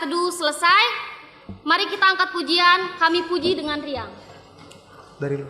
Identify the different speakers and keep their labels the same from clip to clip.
Speaker 1: saat teduh selesai, mari kita angkat pujian, kami puji dengan riang.
Speaker 2: Dari lu.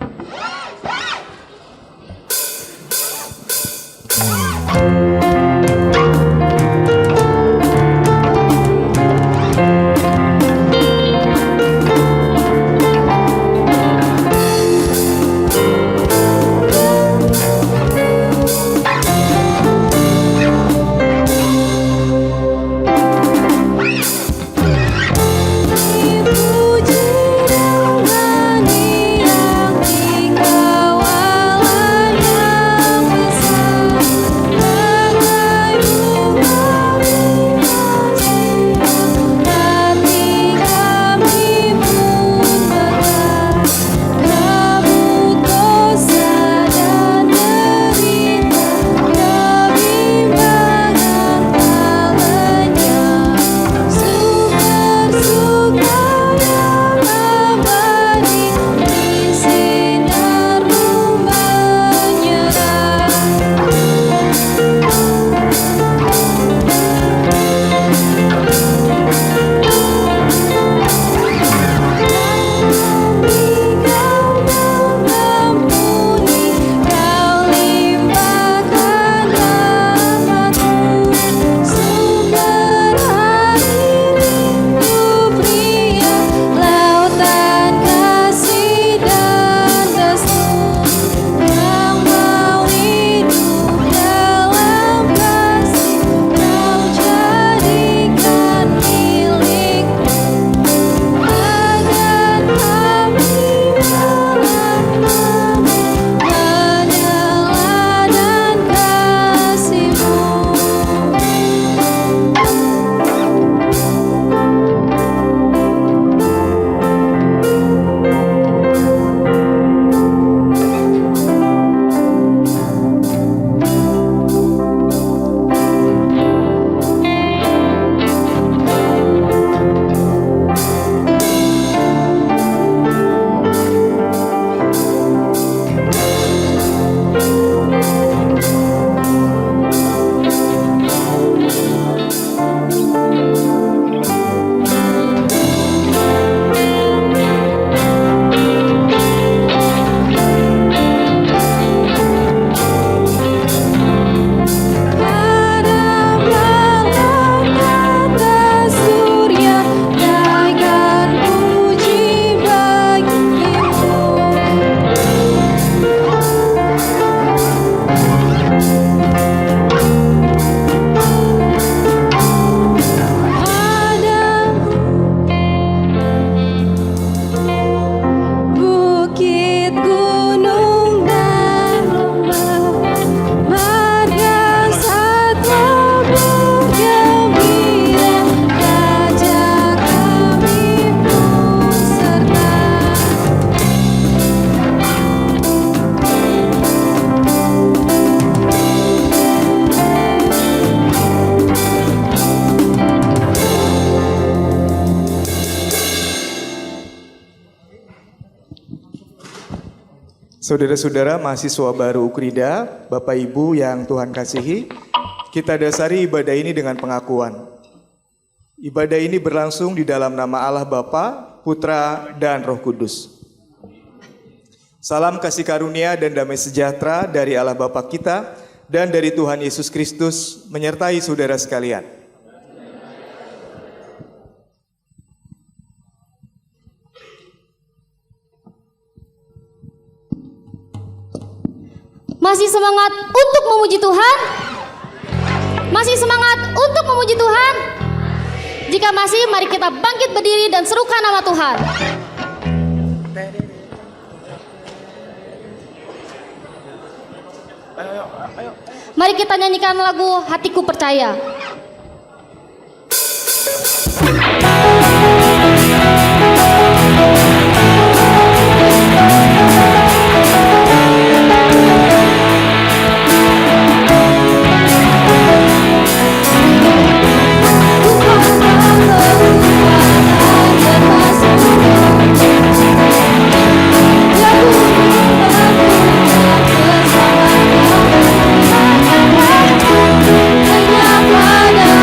Speaker 2: Saudara-saudara mahasiswa baru Ukrida, Bapak Ibu yang Tuhan kasihi, kita dasari ibadah ini dengan pengakuan. Ibadah ini berlangsung di dalam nama Allah Bapa, Putra, dan Roh Kudus. Salam kasih karunia dan damai sejahtera dari Allah Bapa kita dan dari Tuhan Yesus Kristus menyertai saudara sekalian.
Speaker 1: Masih semangat untuk memuji Tuhan? Masih semangat untuk memuji Tuhan? Jika masih, mari kita bangkit berdiri dan serukan nama Tuhan. Mari kita nyanyikan lagu Hatiku Percaya.
Speaker 3: Hanya pada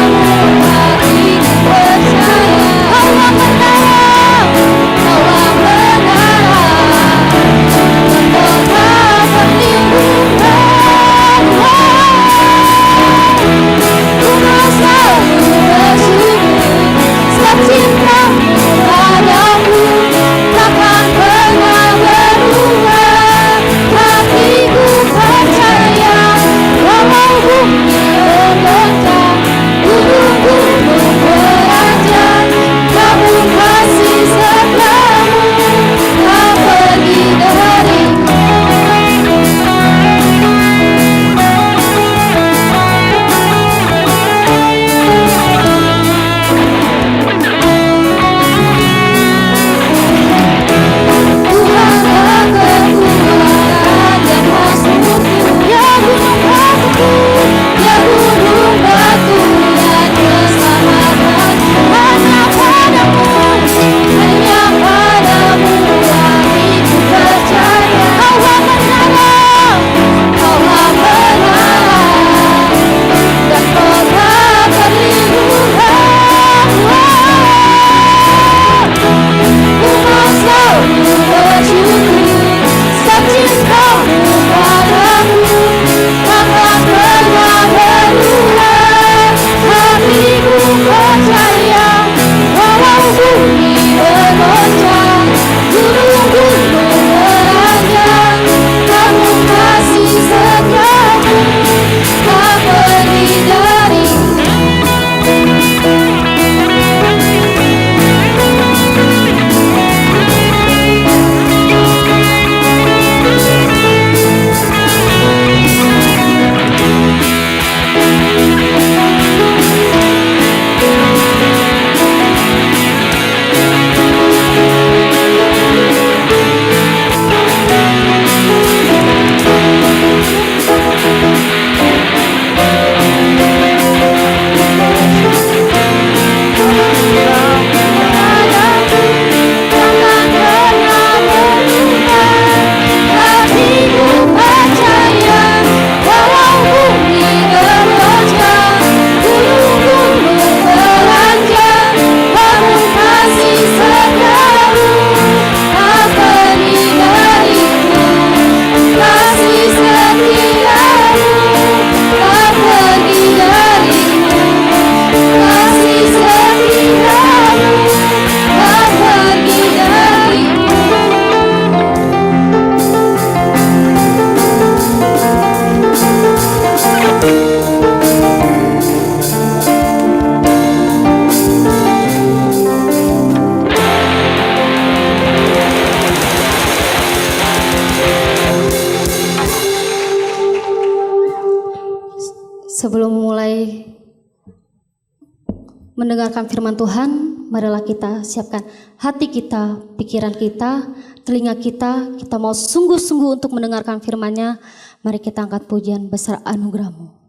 Speaker 1: Sebelum mulai mendengarkan firman Tuhan, marilah kita siapkan hati kita, pikiran kita, telinga kita. Kita mau sungguh-sungguh untuk mendengarkan firman-Nya. Mari kita angkat pujian besar anugerah-Mu.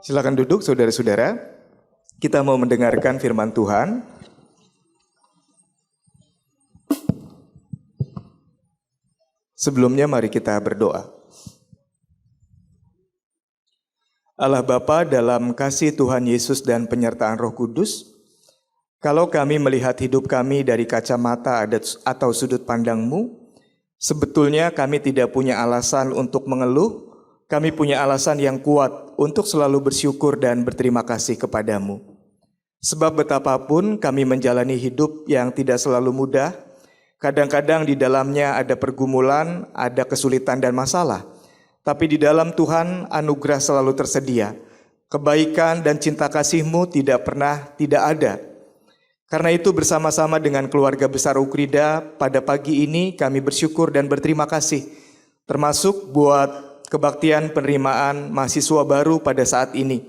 Speaker 2: Silakan duduk saudara-saudara. Kita mau mendengarkan firman Tuhan. Sebelumnya mari kita berdoa. Allah Bapa, dalam kasih Tuhan Yesus dan penyertaan Roh Kudus, kalau kami melihat hidup kami dari kacamata atau sudut pandang-Mu, sebetulnya kami tidak punya alasan untuk mengeluh. Kami punya alasan yang kuat untuk selalu bersyukur dan berterima kasih kepadamu. Sebab betapapun kami menjalani hidup yang tidak selalu mudah, kadang-kadang di dalamnya ada pergumulan, ada kesulitan dan masalah. Tapi di dalam Tuhan anugerah selalu tersedia. Kebaikan dan cinta kasih-Mu tidak pernah tidak ada. Karena itu bersama-sama dengan keluarga besar Ukrida, pada pagi ini kami bersyukur dan berterima kasih. Termasuk buat kebaktian penerimaan mahasiswa baru pada saat ini.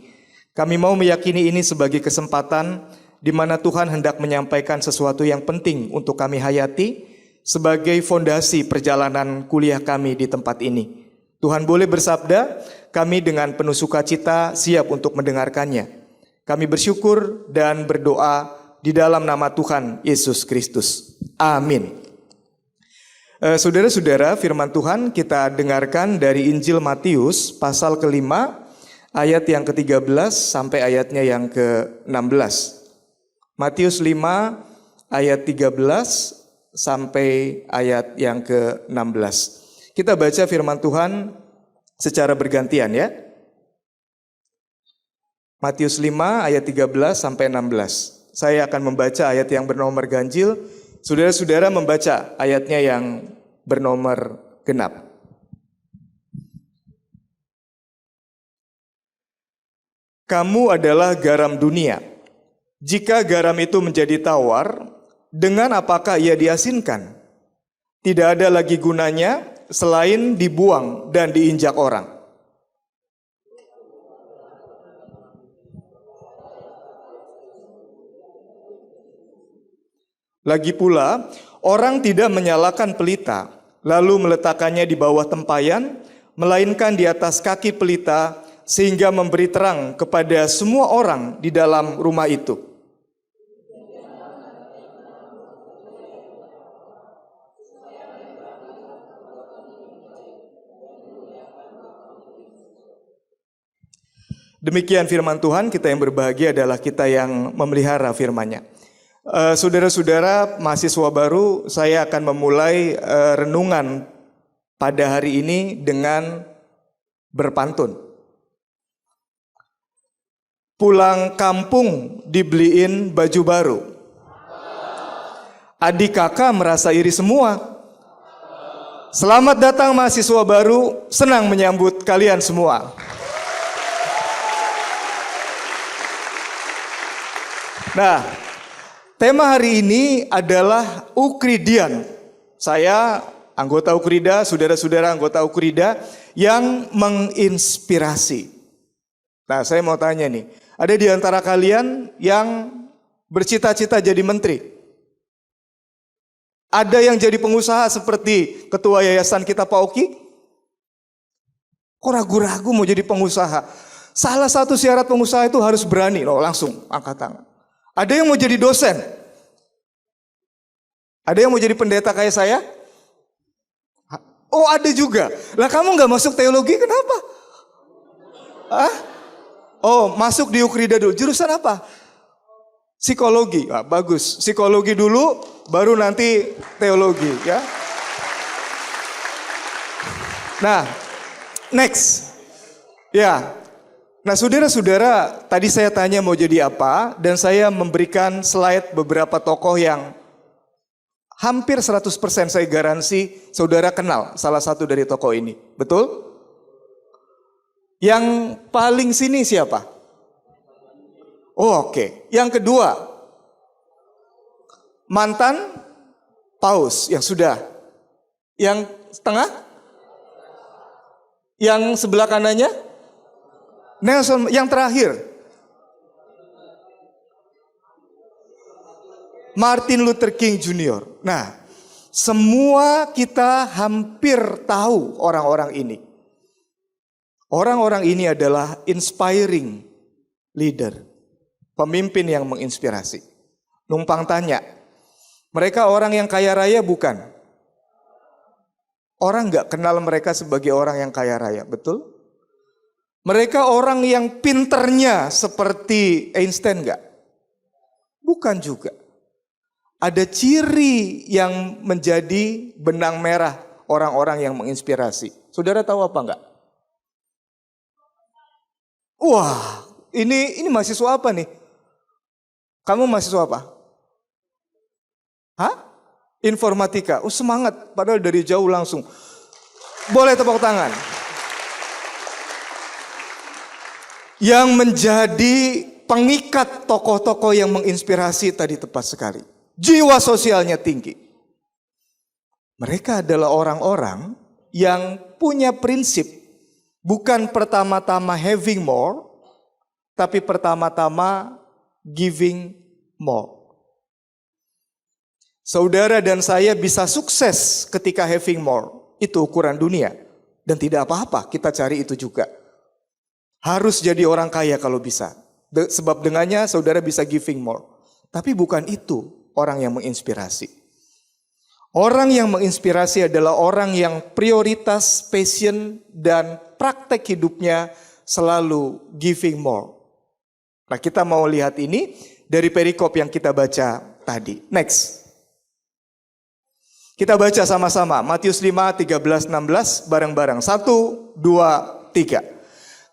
Speaker 2: Kami mau meyakini ini sebagai kesempatan di mana Tuhan hendak menyampaikan sesuatu yang penting untuk kami hayati sebagai fondasi perjalanan kuliah kami di tempat ini. Tuhan boleh bersabda, kami dengan penuh sukacita siap untuk mendengarkannya. Kami bersyukur dan berdoa di dalam nama Tuhan Yesus Kristus. Amin. Saudara-saudara, firman Tuhan kita dengarkan dari Injil Matius pasal ke-5 ayat yang ke-13 sampai ayatnya yang ke-16. Matius 5 ayat 13 sampai ayat yang ke-16. Kita baca firman Tuhan secara bergantian ya. Matius 5 ayat 13 sampai 16. Saya akan membaca ayat yang bernomor ganjil. Saudara-saudara membaca ayatnya yang bernomor genap. Kamu adalah garam dunia. Jika garam itu menjadi tawar, dengan apakah ia diasinkan? Tidak ada lagi gunanya selain dibuang dan diinjak orang. Lagi pula, orang tidak menyalakan pelita, lalu meletakkannya di bawah tempayan, melainkan di atas kaki pelita, sehingga memberi terang kepada semua orang di dalam rumah itu. Demikian firman Tuhan, kita yang berbahagia adalah kita yang memelihara firman-Nya. Saudara-saudara mahasiswa baru, saya akan memulai renungan pada hari ini dengan berpantun. Pulang kampung dibeliin baju baru. Adik kakak merasa iri semua. Selamat datang mahasiswa baru, senang menyambut kalian semua. Nah, tema hari ini adalah Ukridian. Saya anggota Ukrida, saudara-saudara anggota Ukrida yang menginspirasi. Nah, saya mau tanya nih, ada di antara kalian yang bercita-cita jadi menteri? Ada yang jadi pengusaha seperti ketua yayasan kita Pak Oki? Kok ragu-ragu mau jadi pengusaha? Salah satu syarat pengusaha itu harus berani, loh, langsung angkat tangan. Ada yang mau jadi dosen? Ada yang mau jadi pendeta kayak saya? Oh, ada juga. Lah kamu nggak masuk teologi kenapa? Hah? Oh, masuk di Ukrida dulu. Jurusan apa? Psikologi. Ah, bagus. Psikologi dulu, baru nanti teologi, ya. Nah, next. Ya. Nah, saudara-saudara, tadi saya tanya mau jadi apa, dan saya memberikan slide beberapa tokoh yang hampir 100% saya garansi saudara kenal salah satu dari tokoh ini. Betul? Yang paling sini siapa? Oh, oke. Yang kedua, mantan paus yang sudah. Yang tengah? Yang sebelah kanannya? Nelson. Yang terakhir, Martin Luther King Jr. Nah, semua kita hampir tahu orang-orang ini. Orang-orang ini adalah inspiring leader. Pemimpin yang menginspirasi. Numpang tanya, mereka orang yang kaya raya bukan? Orang nggak kenal mereka sebagai orang yang kaya raya, betul? Mereka orang yang pinternya seperti Einstein nggak? Bukan juga. Ada ciri yang menjadi benang merah orang-orang yang menginspirasi. Saudara tahu apa enggak? Wah, ini mahasiswa apa nih? Kamu mahasiswa apa? Hah? Informatika. Oh, semangat, padahal dari jauh langsung. Boleh tepuk tangan. Yang menjadi pengikat tokoh-tokoh yang menginspirasi tadi tepat sekali. Jiwa sosialnya tinggi. Mereka adalah orang-orang yang punya prinsip. Bukan pertama-tama having more, tapi pertama-tama giving more. Saudara dan saya bisa sukses ketika having more. Itu ukuran dunia. Dan tidak apa-apa, kita cari itu juga. Harus jadi orang kaya kalau bisa. Sebab dengannya saudara bisa giving more. Tapi bukan itu orang yang menginspirasi. Orang yang menginspirasi adalah orang yang prioritas, passion, dan praktek hidupnya selalu giving more. Nah, kita mau lihat ini dari perikop yang kita baca tadi. Next. Kita baca sama-sama. Matius 5, 13, 16 bareng-bareng. 1, 2, 3.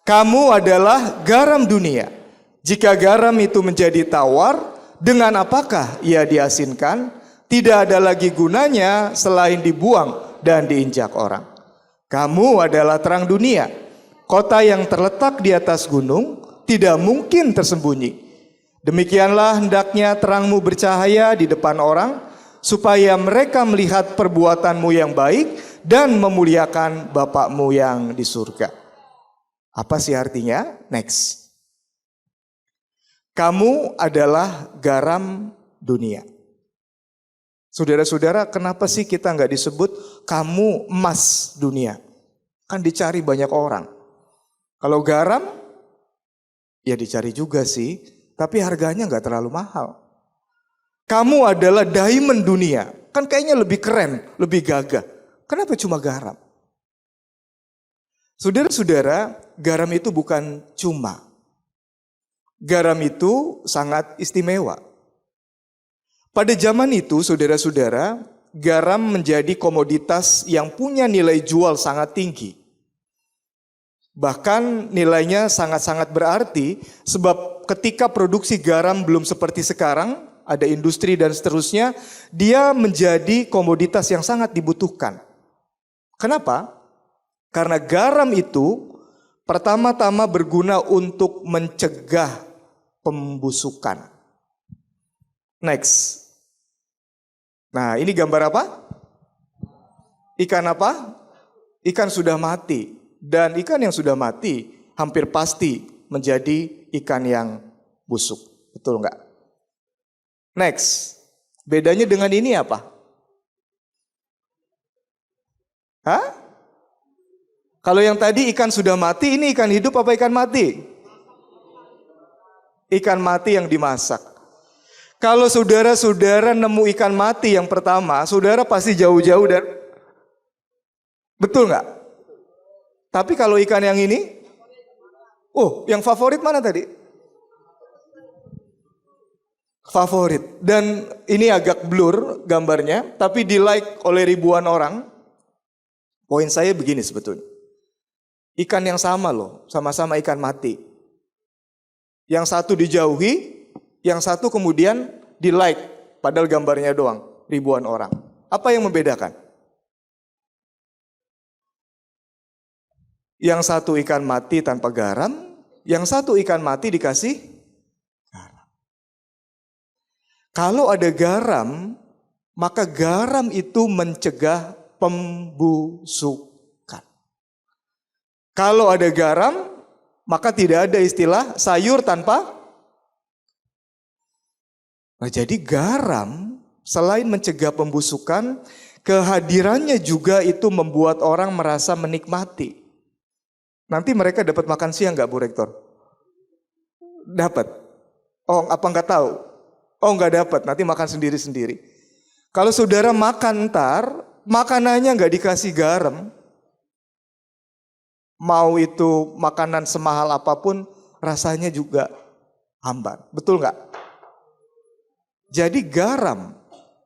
Speaker 2: Kamu adalah garam dunia. Jika garam itu menjadi tawar, dengan apakah ia diasinkan? Tidak ada lagi gunanya selain dibuang dan diinjak orang. Kamu adalah terang dunia. Kota yang terletak di atas gunung tidak mungkin tersembunyi. Demikianlah hendaknya terangmu bercahaya di depan orang, supaya mereka melihat perbuatanmu yang baik dan memuliakan Bapakmu yang di surga. Apa sih artinya? Next. Kamu adalah garam dunia. Saudara-saudara, kenapa sih kita nggak disebut kamu emas dunia? Kan dicari banyak orang. Kalau garam, ya dicari juga sih, tapi harganya nggak terlalu mahal. Kamu adalah diamond dunia. Kan kayaknya lebih keren, lebih gagah. Kenapa cuma garam? Saudara-saudara, garam itu bukan cuma. Garam itu sangat istimewa. Pada zaman itu, saudara-saudara, garam menjadi komoditas yang punya nilai jual sangat tinggi. Bahkan nilainya sangat-sangat berarti, sebab ketika produksi garam belum seperti sekarang, ada industri dan seterusnya, dia menjadi komoditas yang sangat dibutuhkan. Kenapa? Karena garam itu pertama-tama berguna untuk mencegah pembusukan. Next. Nah, ini gambar apa? Ikan apa? Ikan sudah mati. Dan ikan yang sudah mati hampir pasti menjadi ikan yang busuk. Betul nggak? Next, bedanya dengan ini apa? Hah? Kalau yang tadi ikan sudah mati, ini ikan hidup apa ikan mati? Ikan mati yang dimasak. Kalau saudara-saudara nemu ikan mati yang pertama, saudara pasti jauh-jauh dan betul nggak? Tapi kalau ikan yang ini, oh, yang favorit mana tadi? Favorit. Dan ini agak blur gambarnya, tapi di like oleh ribuan orang. Poin saya begini sebetulnya. Ikan yang sama loh, sama-sama ikan mati. Yang satu dijauhi, yang satu kemudian di like, padahal gambarnya doang, ribuan orang. Apa yang membedakan? Yang satu ikan mati tanpa garam, yang satu ikan mati dikasih garam. Kalau ada garam, maka garam itu mencegah pembusukan. Kalau ada garam, maka tidak ada istilah sayur tanpa. Nah, jadi garam selain mencegah pembusukan, kehadirannya juga itu membuat orang merasa menikmati. Nanti mereka dapat makan siang nggak, Bu Rektor? Dapat. Oh, apa nggak tahu? Oh, nggak dapat. Nanti makan sendiri-sendiri. Kalau saudara makan ntar, makanannya nggak dikasih garam, mau itu makanan semahal apapun, rasanya juga hambar. Betul nggak? Jadi garam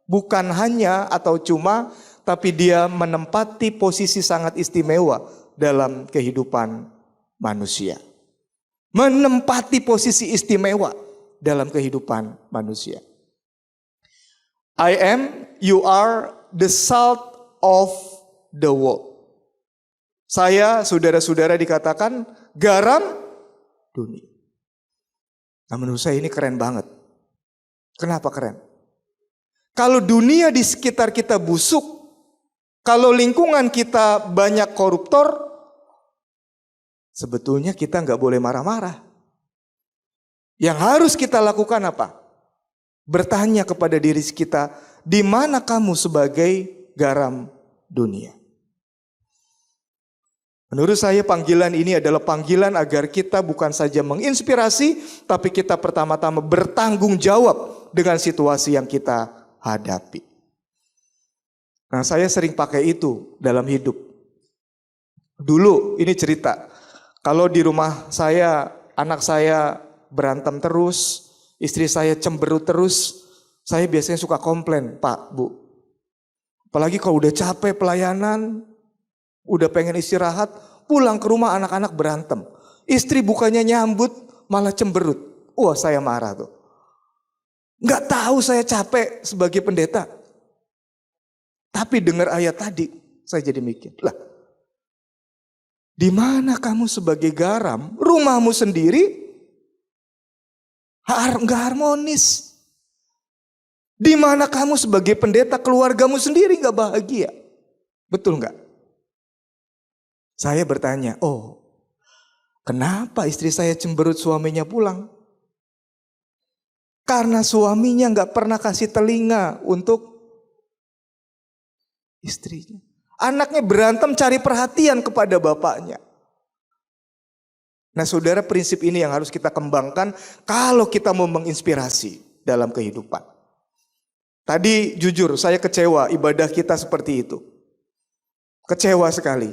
Speaker 2: bukan hanya atau cuma, tapi dia menempati posisi sangat istimewa dalam kehidupan manusia. Menempati posisi istimewa dalam kehidupan manusia. I am, you are the salt of the world. Saya, saudara-saudara dikatakan garam dunia. Nah, menurut saya ini keren banget. Kenapa keren? Kalau dunia di sekitar kita busuk, kalau lingkungan kita banyak koruptor, sebetulnya kita nggak boleh marah-marah. Yang harus kita lakukan apa? Bertanya kepada diri kita, di mana kamu sebagai garam dunia? Menurut saya panggilan ini adalah panggilan agar kita bukan saja menginspirasi, tapi kita pertama-tama bertanggung jawab dengan situasi yang kita hadapi. Nah, saya sering pakai itu dalam hidup. Dulu ini cerita, kalau di rumah saya, anak saya berantem terus, istri saya cemberut terus, saya biasanya suka komplain, Pak, Bu. Apalagi kalau udah capek pelayanan, udah pengen istirahat, pulang ke rumah anak-anak berantem. Istri bukannya nyambut, malah cemberut. Wah, saya marah tuh. Nggak tahu saya capek sebagai pendeta. Tapi dengar ayat tadi, saya jadi mikir, lah, di mana kamu sebagai garam, rumahmu sendiri nggak harmonis. Di mana kamu sebagai pendeta, keluargamu sendiri nggak bahagia. Betul nggak? Saya bertanya, oh, kenapa istri saya cemberut suaminya pulang? Karena suaminya nggak pernah kasih telinga untuk istrinya. Anaknya berantem cari perhatian kepada bapaknya. Nah, saudara, prinsip ini yang harus kita kembangkan kalau kita mau menginspirasi dalam kehidupan. Tadi jujur saya kecewa ibadah kita seperti itu. Kecewa sekali.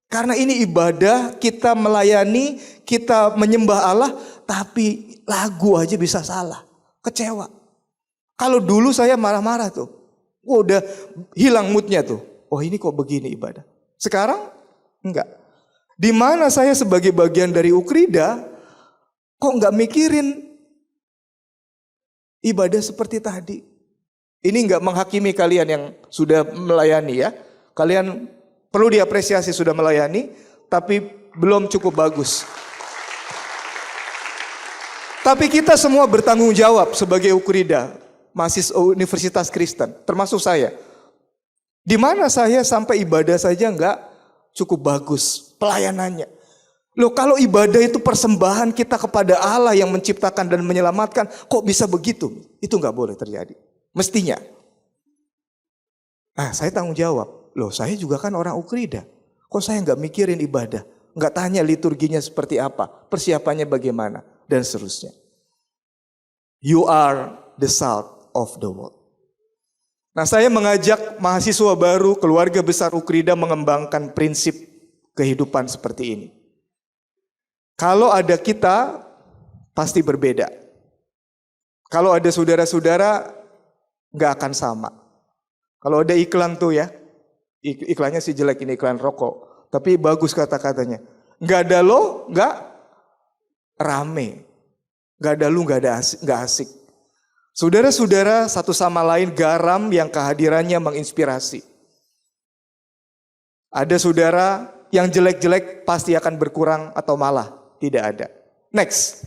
Speaker 2: Karena ini ibadah, kita melayani, kita menyembah Allah, tapi lagu aja bisa salah. Kecewa. Kalau dulu saya marah-marah tuh. Wah, udah hilang moodnya tuh. Oh, ini kok begini ibadah. Sekarang enggak. Di mana saya sebagai bagian dari Ukrida, kok enggak mikirin ibadah seperti tadi. Ini enggak menghakimi kalian yang sudah melayani ya. Kalian perlu diapresiasi sudah melayani, tapi belum cukup bagus. Tapi kita semua bertanggung jawab sebagai Ukrida, mahasiswa Universitas Kristen, termasuk saya. Di mana saya sampai ibadah saja enggak cukup bagus pelayanannya. Loh, kalau ibadah itu persembahan kita kepada Allah yang menciptakan dan menyelamatkan, kok bisa begitu? Itu enggak boleh terjadi. Mestinya. Nah, saya tanggung jawab. Loh, saya juga kan orang Ukrida. Kok saya enggak mikirin ibadah? Enggak tanya liturginya seperti apa, persiapannya bagaimana, dan seterusnya. You are the salt of the world. Nah, saya mengajak mahasiswa baru, keluarga besar Ukrida mengembangkan prinsip kehidupan seperti ini. Kalau ada kita, pasti berbeda. Kalau ada saudara-saudara, nggak akan sama. Kalau ada iklan tuh ya, iklannya sih jelek, ini iklan rokok. Tapi bagus kata-katanya. Nggak ada lo, nggak rame. Nggak ada lu, nggak asik. Saudara-saudara satu sama lain garam yang kehadirannya menginspirasi. Ada saudara yang jelek-jelek pasti akan berkurang atau malah tidak ada. Next.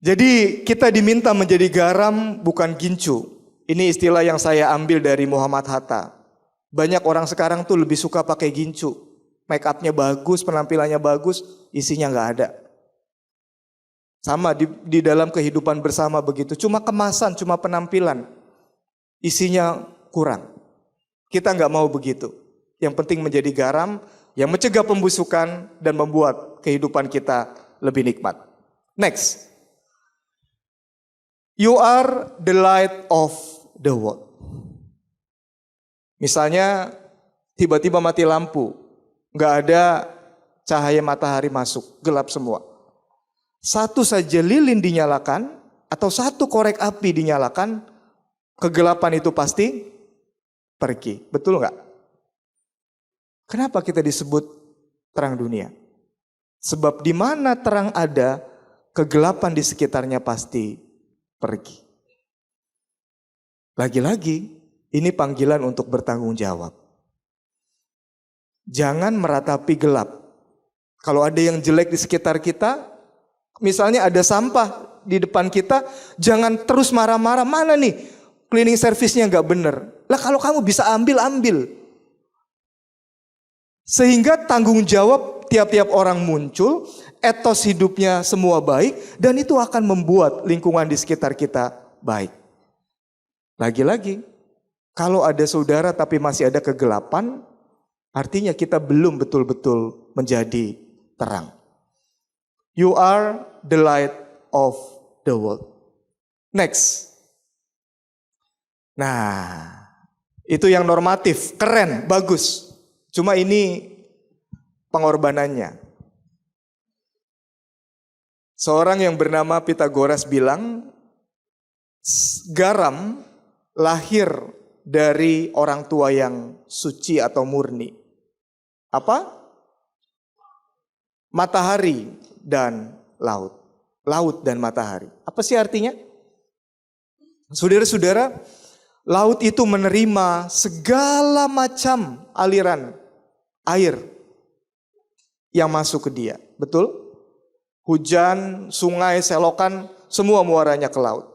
Speaker 2: Jadi kita diminta menjadi garam bukan gincu. Ini istilah yang saya ambil dari Muhammad Hatta. Banyak orang sekarang tuh lebih suka pakai gincu. Make upnya bagus, penampilannya bagus, isinya nggak ada. Sama di dalam kehidupan bersama begitu. Cuma kemasan, cuma penampilan. Isinya kurang. Kita nggak mau begitu. Yang penting menjadi garam yang mencegah pembusukan dan membuat kehidupan kita lebih nikmat. Next. You are the light of the world. Misalnya tiba-tiba mati lampu, nggak ada cahaya matahari masuk, gelap semua. Satu saja lilin dinyalakan atau satu korek api dinyalakan, kegelapan itu pasti pergi. Betul nggak? Kenapa kita disebut terang dunia? Sebab di mana terang ada, kegelapan di sekitarnya pasti pergi. Lagi-lagi, ini panggilan untuk bertanggung jawab. Jangan meratapi gelap. Kalau ada yang jelek di sekitar kita, misalnya ada sampah di depan kita, jangan terus marah-marah. Mana nih cleaning service-nya nggak bener. Lah kalau kamu bisa ambil. Sehingga tanggung jawab tiap-tiap orang muncul, etos hidupnya semua baik, dan itu akan membuat lingkungan di sekitar kita baik. Lagi-lagi, kalau ada saudara tapi masih ada kegelapan, artinya kita belum betul-betul menjadi terang. You are the light of the world. Next. Nah, itu yang normatif, keren, bagus. Cuma ini pengorbanannya. Seorang yang bernama Pitagoras bilang, garam lahir dari orang tua yang suci atau murni. Apa? Matahari dan laut. Laut dan matahari. Apa sih artinya? Saudara-saudara, laut itu menerima segala macam aliran air yang masuk ke dia. Betul? Hujan, sungai, selokan, semua muaranya ke laut.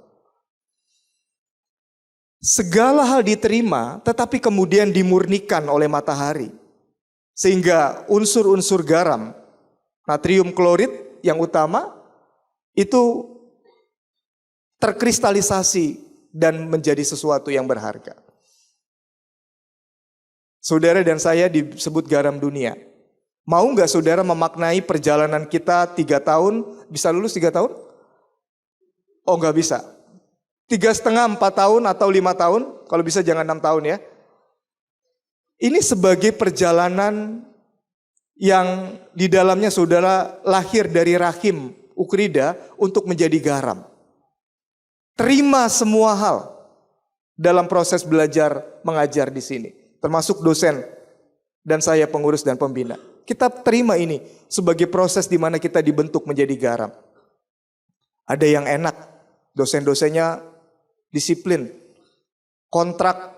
Speaker 2: Segala hal diterima, tetapi kemudian dimurnikan oleh matahari. Sehingga unsur-unsur garam, natrium klorid yang utama, itu terkristalisasi dan menjadi sesuatu yang berharga. Saudara dan saya disebut garam dunia. Mau nggak saudara memaknai perjalanan kita 3 tahun, bisa lulus 3 tahun? Oh nggak bisa. 3,5, 4 tahun atau 5 tahun, kalau bisa jangan 6 tahun ya. Ini sebagai perjalanan yang di dalamnya saudara lahir dari rahim Ukrida untuk menjadi garam. Terima semua hal dalam proses belajar mengajar di sini, termasuk dosen dan saya pengurus dan pembina. Kita terima ini sebagai proses di mana kita dibentuk menjadi garam. Ada yang enak, dosen-dosennya disiplin, kontrak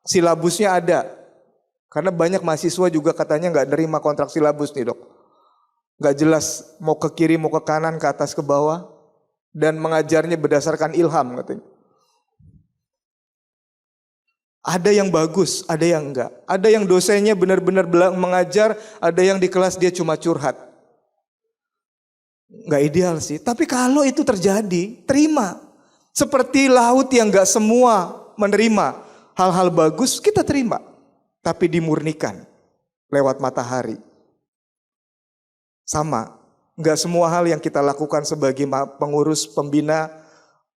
Speaker 2: silabusnya ada. Karena banyak mahasiswa juga katanya nggak nerima kontrak silabus nih dok. Nggak jelas mau ke kiri, mau ke kanan, ke atas, ke bawah. Dan mengajarnya berdasarkan ilham katanya. Ada yang bagus, ada yang enggak. Ada yang dosennya benar-benar mengajar, ada yang di kelas dia cuma curhat. Enggak ideal sih, tapi kalau itu terjadi, terima. Seperti laut yang enggak semua menerima hal-hal bagus, kita terima. Tapi dimurnikan lewat matahari. Sama, enggak semua hal yang kita lakukan sebagai pengurus, pembina,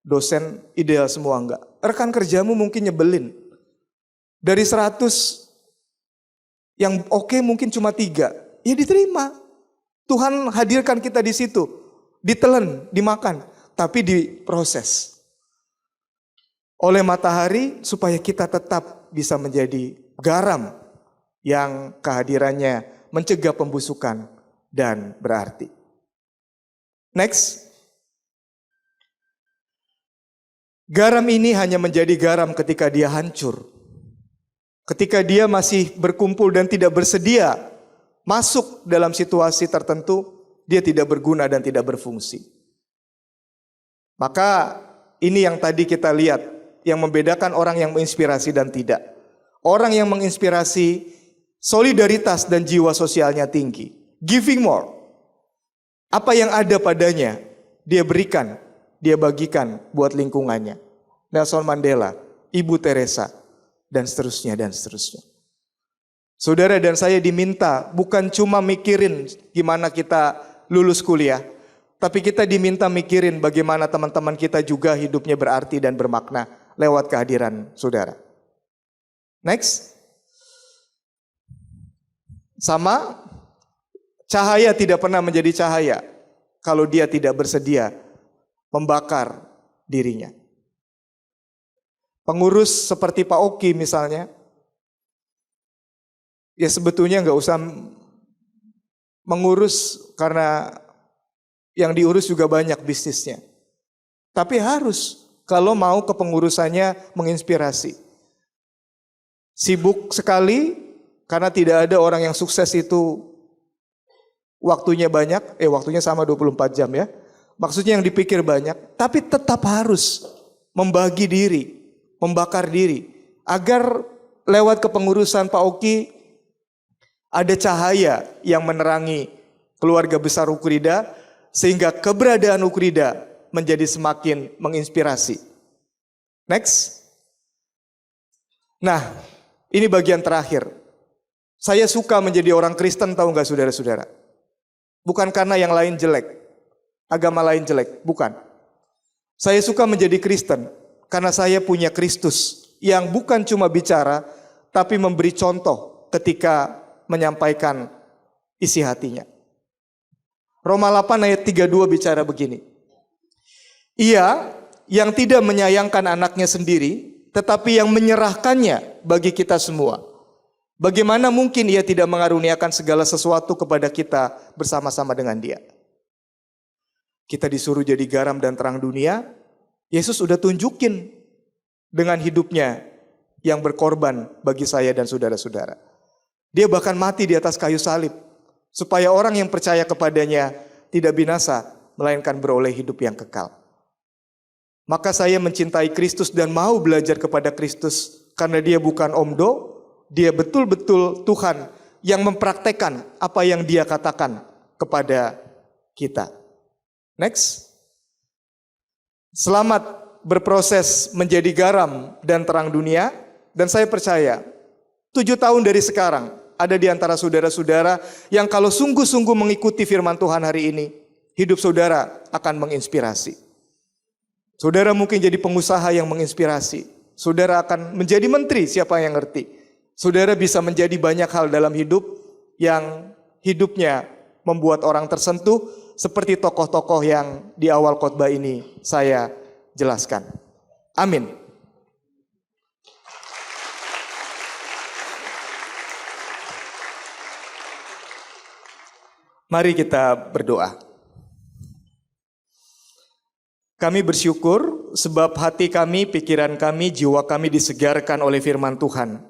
Speaker 2: dosen ideal semua enggak. Rekan kerjamu mungkin nyebelin. Dari 100 yang oke mungkin cuma 3. Ya diterima. Tuhan hadirkan kita di situ. Ditelan, dimakan. Tapi diproses. Oleh matahari supaya kita tetap bisa menjadi garam. Yang kehadirannya mencegah pembusukan dan berarti. Next. Garam ini hanya menjadi garam ketika dia hancur. Ketika dia masih berkumpul dan tidak bersedia masuk dalam situasi tertentu, dia tidak berguna dan tidak berfungsi. Maka ini yang tadi kita lihat, yang membedakan orang yang menginspirasi dan tidak. Orang yang menginspirasi, solidaritas dan jiwa sosialnya tinggi. Giving more. Apa yang ada padanya, dia berikan, dia bagikan buat lingkungannya. Nelson Mandela, Ibu Teresa, dan seterusnya, dan seterusnya. Saudara dan saya diminta bukan cuma mikirin gimana kita lulus kuliah, Tapi kita diminta mikirin bagaimana teman-teman kita juga hidupnya berarti dan bermakna lewat kehadiran saudara. Next. Sama, cahaya tidak pernah menjadi cahaya kalau dia tidak bersedia membakar dirinya. Pengurus seperti Pak Oki misalnya, ya sebetulnya nggak usah mengurus karena yang diurus juga banyak bisnisnya. Tapi harus kalau mau kepengurusannya menginspirasi. Sibuk sekali karena tidak ada orang yang sukses itu waktunya banyak, waktunya sama 24 jam ya. Maksudnya yang dipikir banyak, tapi tetap harus membagi diri, membakar diri. Agar lewat kepengurusan Pak Oki ada cahaya yang menerangi keluarga besar Ukrida, sehingga keberadaan Ukrida menjadi semakin menginspirasi. Next. Nah, ini bagian terakhir. Saya suka menjadi orang Kristen, tahu nggak saudara-saudara? Bukan karena yang lain jelek, agama lain jelek, bukan. Saya suka menjadi Kristen karena saya punya Kristus yang bukan cuma bicara, tapi memberi contoh ketika menyampaikan isi hatinya. Roma 8 ayat 32 bicara begini. Ia yang tidak menyayangkan anaknya sendiri, tetapi yang menyerahkannya bagi kita semua. Bagaimana mungkin ia tidak mengaruniakan segala sesuatu kepada kita bersama-sama dengan dia? Kita disuruh jadi garam dan terang dunia. Yesus sudah tunjukin dengan hidupnya yang berkorban bagi saya dan saudara-saudara. Dia bahkan mati di atas kayu salib, supaya orang yang percaya kepadanya tidak binasa, melainkan beroleh hidup yang kekal. Maka saya mencintai Kristus dan mau belajar kepada Kristus, karena dia bukan omdo, dia betul-betul Tuhan yang mempraktekkan apa yang dia katakan kepada kita. Next. Selamat berproses menjadi garam dan terang dunia, dan saya percaya 7 tahun dari sekarang, ada di antara saudara-saudara yang kalau sungguh-sungguh mengikuti firman Tuhan hari ini, hidup saudara akan menginspirasi. Saudara mungkin jadi pengusaha yang menginspirasi. Saudara akan menjadi menteri, siapa yang ngerti. Saudara bisa menjadi banyak hal dalam hidup yang hidupnya membuat orang tersentuh, seperti tokoh-tokoh yang di awal khotbah ini saya jelaskan. Amin. Mari kita berdoa. Kami bersyukur sebab hati kami, pikiran kami, jiwa kami disegarkan oleh firman Tuhan.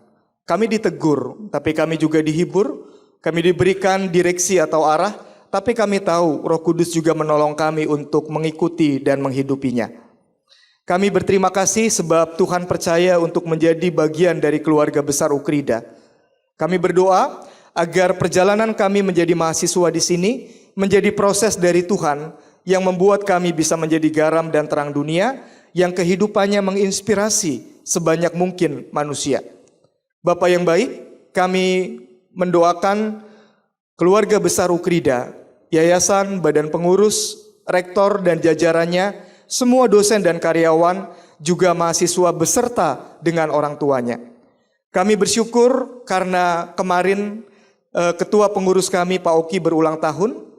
Speaker 2: Kami ditegur, tapi kami juga dihibur. Kami diberikan direksi atau arah, tapi kami tahu Roh Kudus juga menolong kami untuk mengikuti dan menghidupinya. Kami berterima kasih sebab Tuhan percaya untuk menjadi bagian dari keluarga besar Ukrida. Kami berdoa agar perjalanan kami menjadi mahasiswa di sini menjadi proses dari Tuhan yang membuat kami bisa menjadi garam dan terang dunia yang kehidupannya menginspirasi sebanyak mungkin manusia. Bapa yang baik, kami mendoakan keluarga besar Ukrida, yayasan, badan pengurus, rektor dan jajarannya, semua dosen dan karyawan, juga mahasiswa beserta dengan orang tuanya. Kami bersyukur karena kemarin Ketua pengurus kami Pak Oki berulang tahun.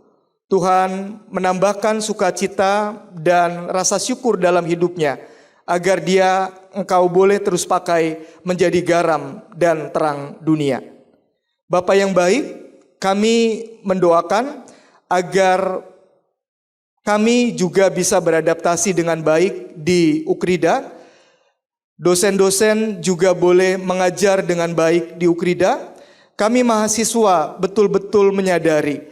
Speaker 2: Tuhan menambahkan sukacita dan rasa syukur dalam hidupnya, agar dia engkau boleh terus pakai menjadi garam dan terang dunia. Bapa yang baik, kami mendoakan agar kami juga bisa beradaptasi dengan baik di Ukrida. Dosen-dosen juga boleh mengajar dengan baik di Ukrida. Kami mahasiswa betul-betul menyadari,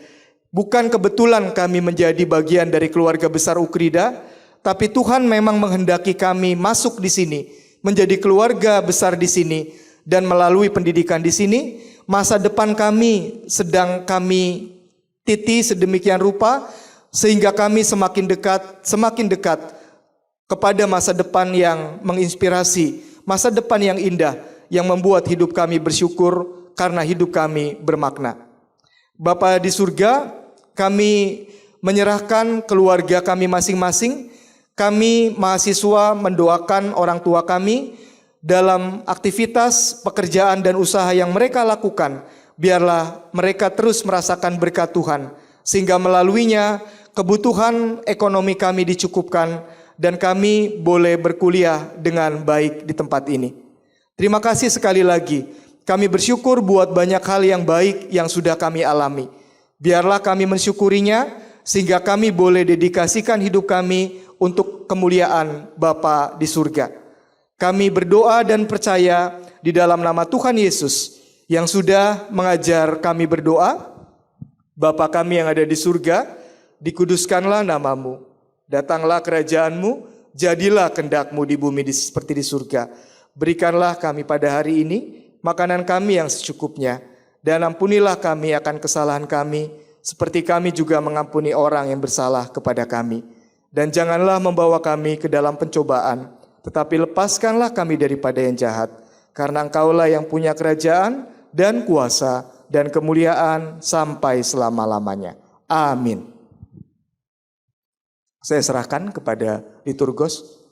Speaker 2: bukan kebetulan kami menjadi bagian dari keluarga besar Ukrida, tapi Tuhan memang menghendaki kami masuk di sini, menjadi keluarga besar di sini, dan melalui pendidikan di sini, masa depan kami sedang kami titi sedemikian rupa, sehingga kami semakin dekat kepada masa depan yang menginspirasi, masa depan yang indah, yang membuat hidup kami bersyukur, karena hidup kami bermakna. Bapa di surga, kami menyerahkan keluarga kami masing-masing. Kami mahasiswa mendoakan orang tua kami dalam aktivitas pekerjaan dan usaha yang mereka lakukan. Biarlah mereka terus merasakan berkat Tuhan, sehingga melaluinya kebutuhan ekonomi kami dicukupkan dan kami boleh berkuliah dengan baik di tempat ini. Terima kasih sekali lagi. Kami bersyukur buat banyak hal yang baik yang sudah kami alami. Biarlah kami mensyukurinya sehingga kami boleh dedikasikan hidup kami untuk kemuliaan Bapa di surga. Kami berdoa dan percaya di dalam nama Tuhan Yesus yang sudah mengajar kami berdoa. Bapa kami yang ada di surga, dikuduskanlah namamu. Datanglah kerajaanmu, jadilah kehendak-Mu di bumi seperti di surga. Berikanlah kami pada hari ini makanan kami yang secukupnya, dan ampunilah kami akan kesalahan kami, seperti kami juga mengampuni orang yang bersalah kepada kami. Dan janganlah membawa kami ke dalam pencobaan, tetapi lepaskanlah kami daripada yang jahat. Karena Engkaulah yang punya kerajaan dan kuasa dan kemuliaan sampai selama-lamanya. Amin. Saya serahkan kepada liturgos.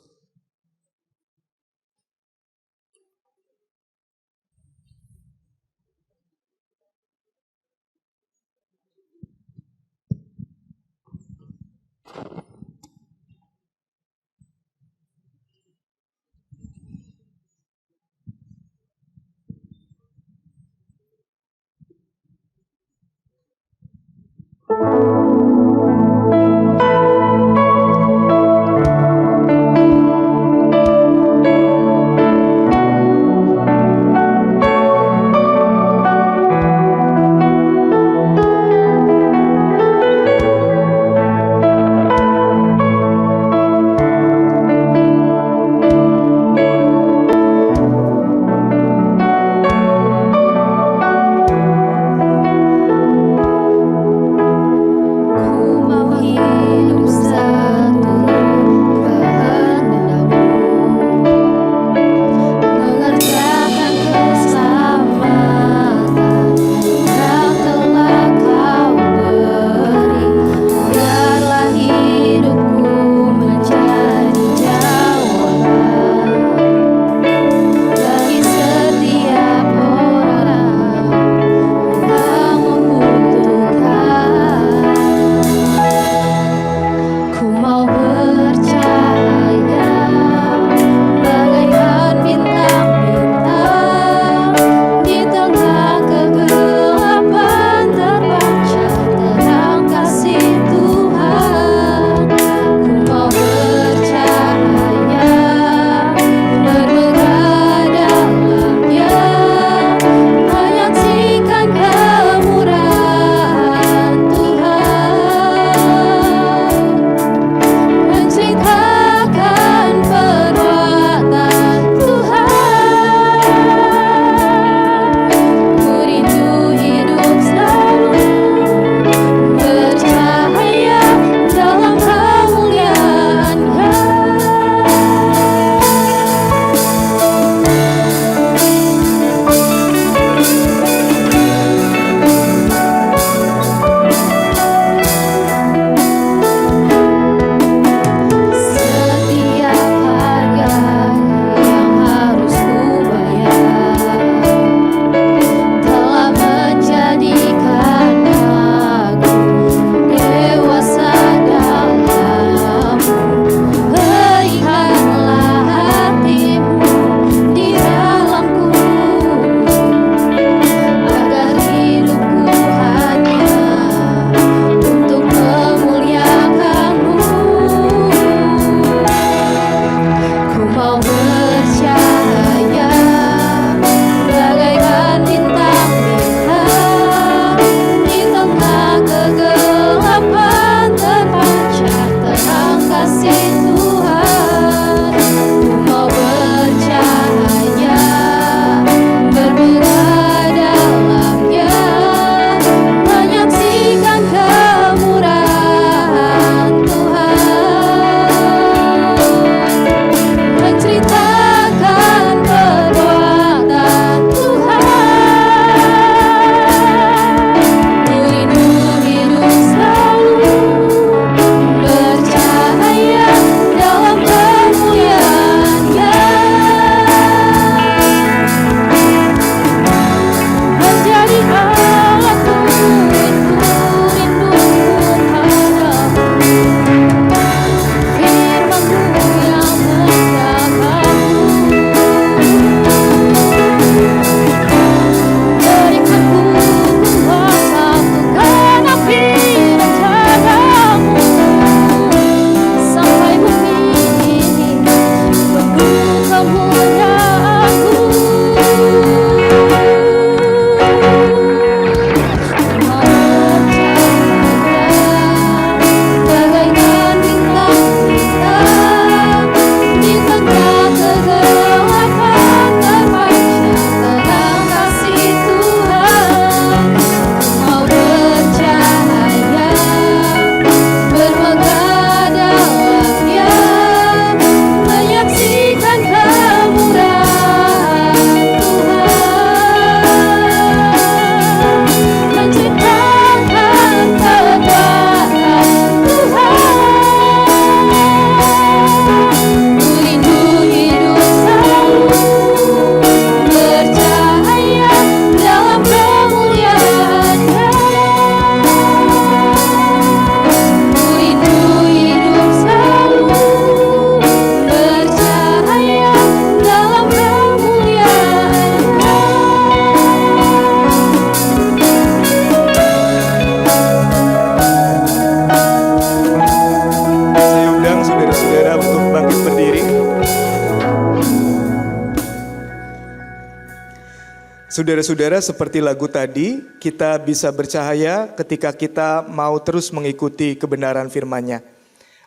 Speaker 2: Saudara-saudara, seperti lagu tadi, kita bisa bercahaya ketika kita mau terus mengikuti kebenaran firman-Nya.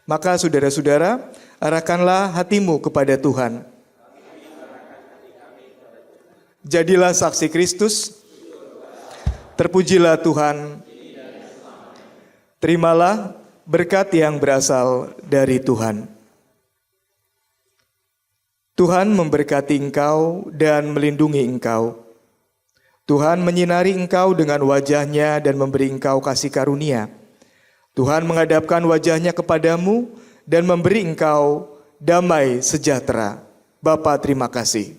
Speaker 2: Maka saudara-saudara, arahkanlah hatimu kepada Tuhan. Jadilah saksi Kristus. Terpujilah Tuhan. Terimalah berkat yang berasal dari Tuhan. Tuhan memberkati engkau dan melindungi engkau. Tuhan menyinari engkau dengan wajah-Nya dan memberi engkau kasih karunia. Tuhan menghadapkan wajah-Nya kepadamu dan memberi engkau damai sejahtera. Bapa, terima kasih.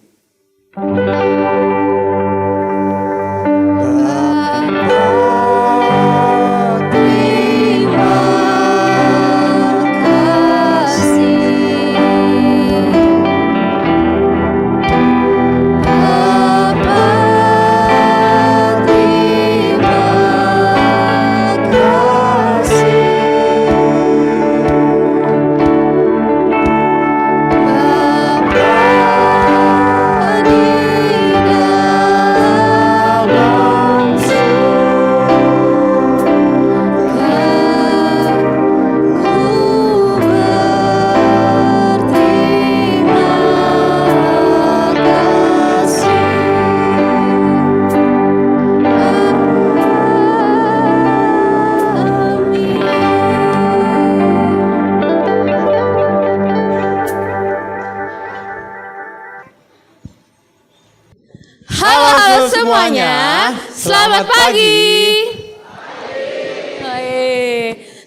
Speaker 3: Selamat pagi.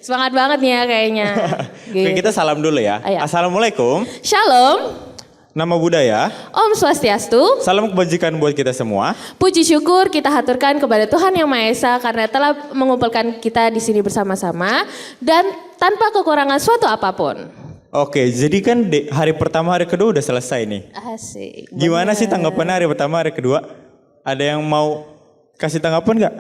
Speaker 3: Semangat banget nih ya kayaknya.
Speaker 4: Oke, kita salam dulu ya.
Speaker 3: Ayo.
Speaker 4: Assalamualaikum.
Speaker 3: Shalom.
Speaker 4: Nama budaya.
Speaker 3: Om Swastiastu.
Speaker 4: Salam kebajikan buat kita semua.
Speaker 3: Puji syukur kita haturkan kepada Tuhan Yang Maha Esa karena telah mengumpulkan kita di sini bersama-sama dan tanpa kekurangan suatu apapun.
Speaker 4: Oke, jadi kan hari pertama hari kedua udah selesai nih.
Speaker 3: Asik.
Speaker 4: Gimana sih tanggapannya hari pertama hari kedua? Ada yang mau kasih tanggapan nggak?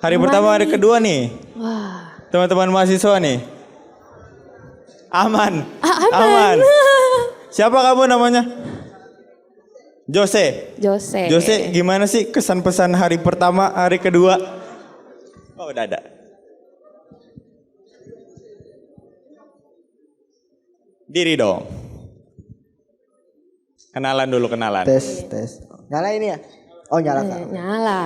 Speaker 4: Hari pertama hari kedua nih.
Speaker 3: Wah.
Speaker 4: Teman-teman mahasiswa nih. Aman.
Speaker 3: Aman.
Speaker 4: Siapa kamu namanya? Jose.
Speaker 3: Jose,
Speaker 4: gimana sih kesan pesan hari pertama hari kedua? Oh, udah ada. Diri dong. Kenalan dulu, kenalan.
Speaker 5: Tes. Nyala ini ya? Oh nyala Kak.
Speaker 3: Nyala.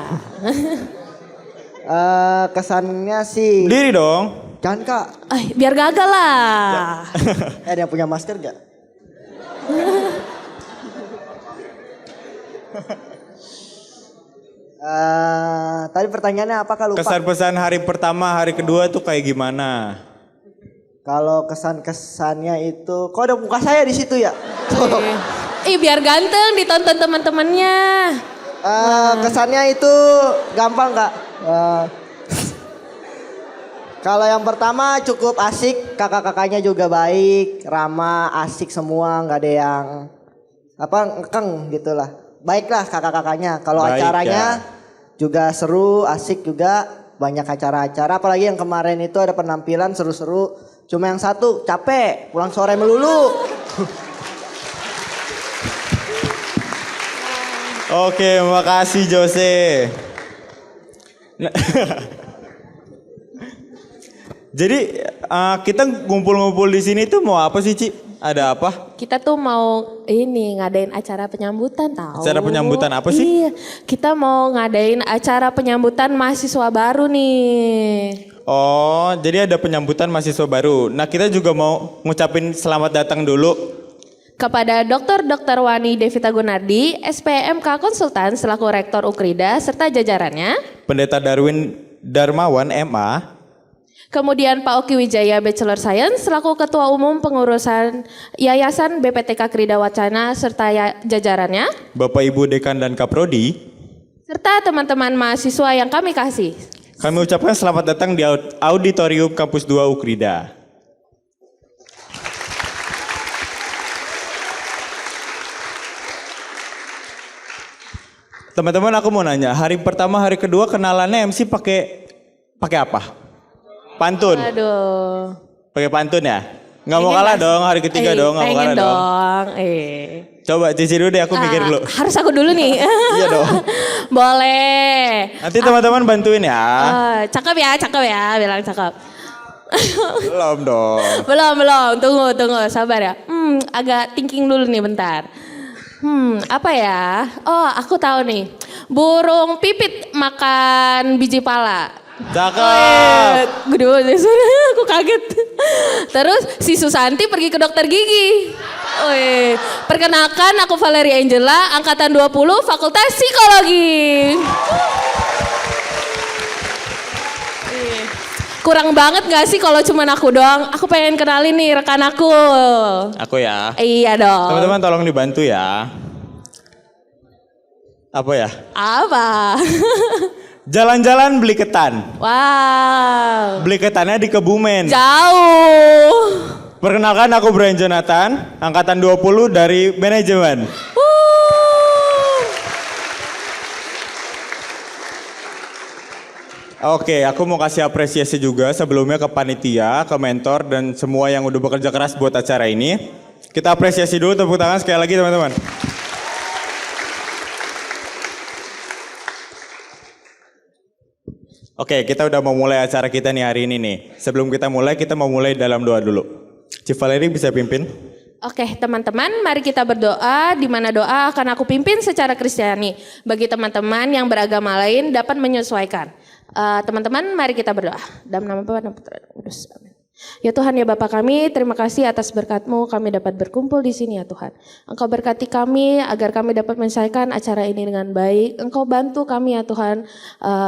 Speaker 5: Kesannya sih.
Speaker 4: Diri dong.
Speaker 5: Jangan Kak.
Speaker 3: Biar gagal lah.
Speaker 5: Ada yang punya masker gak? Tadi pertanyaannya apa Kak, lupa?
Speaker 4: Kesan pesan hari pertama hari kedua tuh kayak gimana?
Speaker 5: Kalau kesan-kesannya itu, kok ada muka saya di situ ya?
Speaker 3: Biar ganteng ditonton teman-temannya.
Speaker 5: Kesannya itu gampang Kak. Kalau yang pertama cukup asik, kakak-kakaknya juga baik, ramah, asik semua, nggak ada yang ngekeng gitulah. Baiklah kakak-kakaknya. Kalau acaranya juga seru, asik juga, banyak acara-acara. Apalagi yang kemarin itu ada penampilan seru-seru. Cuma yang satu capek, pulang sore melulu.
Speaker 4: Oke, makasih Jose. Jadi kita ngumpul-ngumpul di sini tuh mau apa sih, Ci? Ada apa?
Speaker 3: Kita tuh mau ngadain acara penyambutan tahu.
Speaker 4: Acara penyambutan apa sih?
Speaker 3: Iya, kita mau ngadain acara penyambutan mahasiswa baru nih.
Speaker 4: Oh, jadi ada penyambutan mahasiswa baru. Nah, kita juga mau ngucapin selamat datang dulu
Speaker 3: kepada Dr. Wani Devita Gunardi, SPMK Konsultan selaku Rektor Ukrida serta jajarannya.
Speaker 4: Pendeta Darwin Darmawan MA.
Speaker 3: Kemudian Pak Oki Wijaya Bachelor Science selaku Ketua Umum Pengurusan Yayasan BPTK Krida Wacana serta jajarannya.
Speaker 4: Bapak Ibu Dekan dan Kaprodi.
Speaker 3: Serta teman-teman mahasiswa yang kami kasih.
Speaker 4: Kami ucapkan selamat datang di Auditorium Kampus 2 Ukrida. Teman-teman, aku mau nanya, hari pertama hari kedua kenalannya MC pakai apa? Pantun.
Speaker 3: Aduh.
Speaker 4: Pakai pantun ya? Nggak mau kalah dong, hari ketiga dong, nggak mau
Speaker 3: pengen
Speaker 4: kalah dong.
Speaker 3: dong.
Speaker 4: Coba Cici dulu deh, aku mikir dulu.
Speaker 3: Harus aku dulu nih.
Speaker 4: Iya dong.
Speaker 3: Boleh.
Speaker 4: Nanti teman-teman bantuin ya.
Speaker 3: Cakep ya, bilang cakep.
Speaker 4: Belum dong.
Speaker 3: Belum. Tunggu, sabar ya. Agak thinking dulu nih bentar. Apa ya? Oh, aku tahu nih. Burung pipit makan biji pala.
Speaker 4: Cakep.
Speaker 3: Gede banget suaranya, aku kaget. Terus si Susanti pergi ke dokter gigi. Perkenalkan aku Valeria Angela, angkatan 20, Fakultas Psikologi. Kurang banget gak sih kalau cuma aku doang? Aku pengen kenalin nih rekan aku.
Speaker 4: Aku ya.
Speaker 3: Iya dong.
Speaker 4: Teman-teman tolong dibantu ya. Apa ya?
Speaker 3: Apa?
Speaker 4: Jalan-jalan beli ketan.
Speaker 3: Wow.
Speaker 4: Beli ketannya di Kebumen.
Speaker 3: Jauh.
Speaker 4: Perkenalkan aku Brian Jonathan, angkatan 20 dari manajemen. Oke, aku mau kasih apresiasi juga sebelumnya ke panitia, ke mentor, dan semua yang udah bekerja keras buat acara ini. Kita apresiasi dulu, tepuk tangan sekali lagi teman-teman. Oke, kita udah mau mulai acara kita nih hari ini nih. Sebelum kita mau mulai dalam doa dulu. Cik Valeri bisa pimpin?
Speaker 3: Oke teman-teman, mari kita berdoa, di mana doa akan aku pimpin secara Kristiani. Bagi teman-teman yang beragama lain dapat menyesuaikan. Teman-teman, mari kita berdoa. Dalam nama Bapa dan Putra dan Roh Kudus. Amin. Ya Tuhan ya Bapa kami, terima kasih atas berkat-Mu kami dapat berkumpul di sini ya Tuhan. Engkau berkati kami agar kami dapat menyelesaikan acara ini dengan baik. Engkau bantu kami ya Tuhan,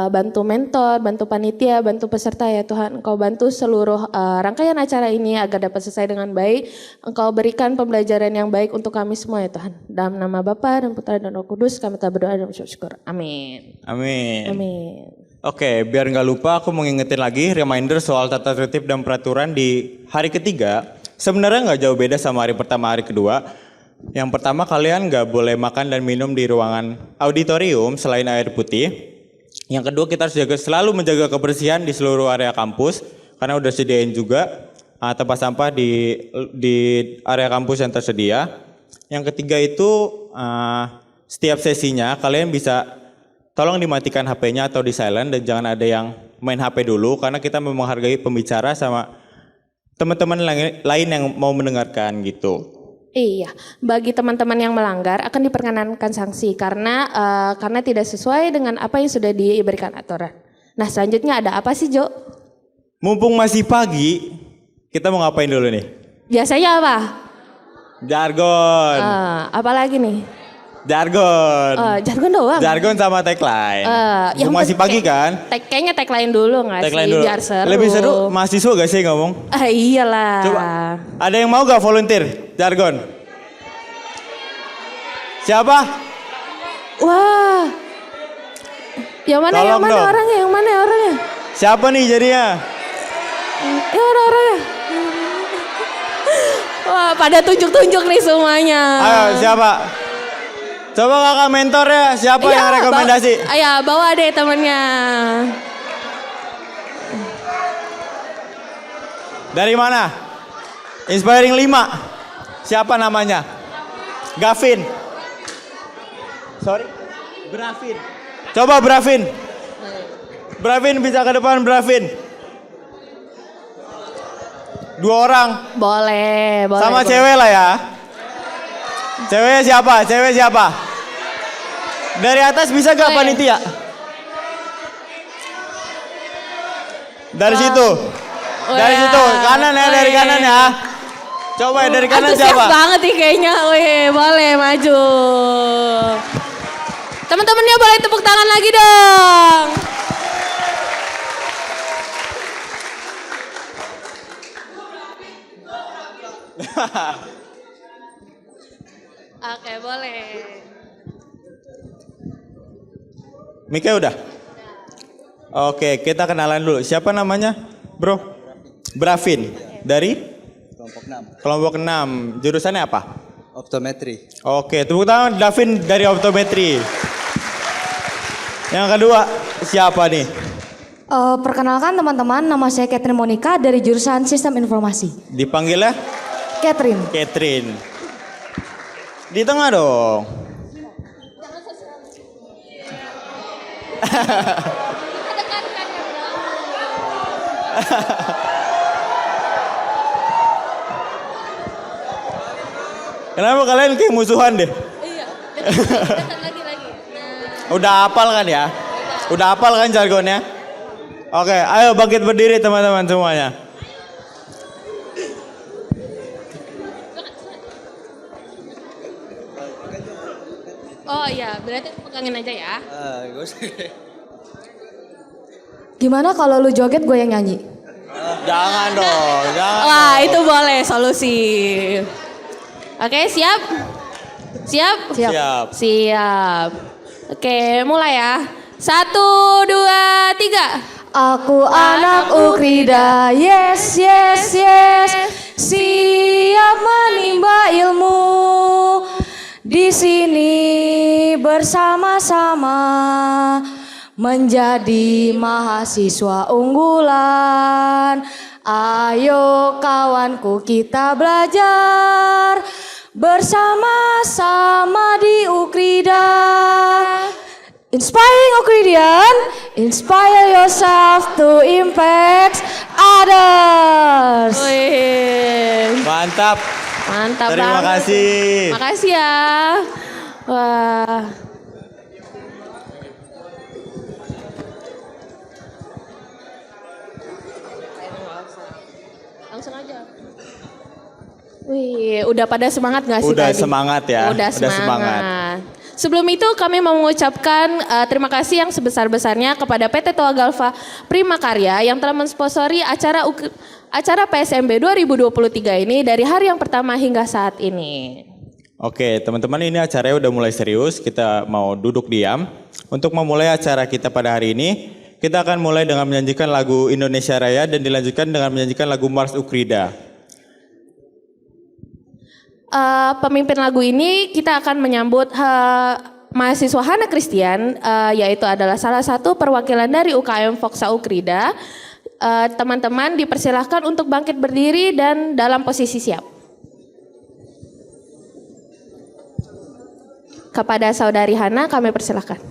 Speaker 3: bantu mentor, bantu panitia, bantu peserta ya Tuhan. Engkau bantu seluruh rangkaian acara ini agar dapat selesai dengan baik. Engkau berikan pembelajaran yang baik untuk kami semua ya Tuhan. Dalam nama Bapa dan Putra dan Roh Kudus kami telah berdoa dan bersyukur. Amin.
Speaker 4: Amin.
Speaker 3: Amin.
Speaker 4: Oke, biar nggak lupa aku mau ngingetin lagi reminder soal tata tertib dan peraturan di hari ketiga. Sebenarnya nggak jauh beda sama hari pertama, hari kedua. Yang pertama kalian nggak boleh makan dan minum di ruangan auditorium selain air putih. Yang kedua kita harus selalu menjaga kebersihan di seluruh area kampus karena udah sediain juga tempat sampah di area kampus yang tersedia. Yang ketiga itu setiap sesinya kalian bisa tolong dimatikan HP-nya atau di silent dan jangan ada yang main HP dulu karena kita menghargai pembicara sama teman-teman lain yang mau mendengarkan gitu.
Speaker 3: Iya, bagi teman-teman yang melanggar akan diperkenankan sanksi karena tidak sesuai dengan apa yang sudah diberikan aturan. Nah selanjutnya ada apa sih Jo?
Speaker 4: Mumpung masih pagi, kita mau ngapain dulu nih?
Speaker 3: Biasanya apa?
Speaker 4: Jargon.
Speaker 3: Apa lagi nih?
Speaker 4: Jargon.
Speaker 3: Jargon doang.
Speaker 4: Jargon sama tagline.
Speaker 3: Yang
Speaker 4: masih pagi kan?
Speaker 3: Kayaknya tagline dulu nggak sih?
Speaker 4: Dulu.
Speaker 3: Biar seru.
Speaker 4: Lebih seru mahasiswa gak sih ngomong?
Speaker 3: Iyalah.
Speaker 4: Coba. Ada yang mau gak volunteer jargon? Siapa?
Speaker 3: Wah. Yang mana?
Speaker 4: Tolong
Speaker 3: yang mana
Speaker 4: dong.
Speaker 3: orangnya? Yang mana orangnya?
Speaker 4: Siapa nih jadinya?
Speaker 3: Yang mana orangnya? Wah, pada tunjuk-tunjuk nih semuanya.
Speaker 4: Ayo siapa? Coba kakak mentor ya, siapa yang rekomendasi?
Speaker 3: Ayo bawa deh temennya.
Speaker 4: Dari mana? Inspiring 5. Siapa namanya? Gavin. Sorry. Bravin. Coba Bravin. Bravin bisa ke depan Bravin. 2 orang.
Speaker 3: Boleh.
Speaker 4: Sama
Speaker 3: boleh.
Speaker 4: cewek lah ya. Ceweknya siapa? Dari atas bisa gak panitia? Dari situ. Dari situ, kanan ya, dari kanan ya. Coba ya, dari kanan
Speaker 3: Antusias
Speaker 4: siapa?
Speaker 3: banget nih kayaknya. Wih, boleh maju. Teman-temannya boleh tepuk tangan lagi dong. Oke, boleh.
Speaker 4: Mika udah? Oke, kita kenalan dulu. Siapa namanya? Bro? Bravin. Dari?
Speaker 6: Kelompok 6.
Speaker 4: Kelompok 6. Jurusannya apa?
Speaker 6: Optometri.
Speaker 4: Oke, tepuk tangan Davin dari optometri. Yang kedua, siapa nih?
Speaker 7: Perkenalkan teman-teman, nama saya Catherine Monica dari jurusan Sistem Informasi.
Speaker 4: Dipanggilnya
Speaker 7: Catherine.
Speaker 4: Catherine. Di tengah dong. Kenapa kalian kayak musuhan deh?
Speaker 3: Iya, dekat lagi.
Speaker 4: Udah hafal kan ya? Udah hafal kan jargonnya? Oke, ayo bangkit berdiri teman-teman semuanya.
Speaker 3: Oh iya, berarti pegangin aja ya.
Speaker 7: Gimana kalau lu joget gue yang nyanyi?
Speaker 4: Jangan dong, jangan.
Speaker 3: Wah, itu boleh solusi. Oke, siap? Siap?
Speaker 4: Siap.
Speaker 3: Siap. Oke, mulai ya. 1, 2, 3.
Speaker 7: Aku anak Ukrida, yes, yes, yes. Siap menimba ilmu. Di sini bersama-sama menjadi mahasiswa unggulan. Ayo kawanku kita belajar bersama-sama di Ukrida. Inspiring Ukridian, inspire yourself to impact others.
Speaker 3: Wih,
Speaker 4: Mantap.
Speaker 3: mantap
Speaker 4: Terima
Speaker 3: banget.
Speaker 4: kasih.
Speaker 3: Makasih ya. Wah. Langsung aja. Wih, udah pada semangat gak sih
Speaker 4: Udah
Speaker 3: tadi?
Speaker 4: semangat ya,
Speaker 3: Udah
Speaker 4: udah
Speaker 3: semangat.
Speaker 4: semangat.
Speaker 3: Sebelum itu kami mau mengucapkan terima kasih yang sebesar-besarnya kepada PT Toa Galva Prima Karya yang telah mensponsori acara PSMB 2023 ini dari hari yang pertama hingga saat ini.
Speaker 4: Oke, teman-teman, ini acaranya udah mulai serius. Kita mau duduk diam. Untuk memulai acara kita pada hari ini, kita akan mulai dengan menyanyikan lagu Indonesia Raya dan dilanjutkan dengan menyanyikan lagu Mars Ukrida.
Speaker 3: Pemimpin lagu ini kita akan menyambut mahasiswa Hana Christian, yaitu adalah salah satu perwakilan dari UKM Voksa Ukrida. Teman-teman dipersilahkan untuk bangkit berdiri dan dalam posisi siap. Kepada saudari Hana kami persilahkan.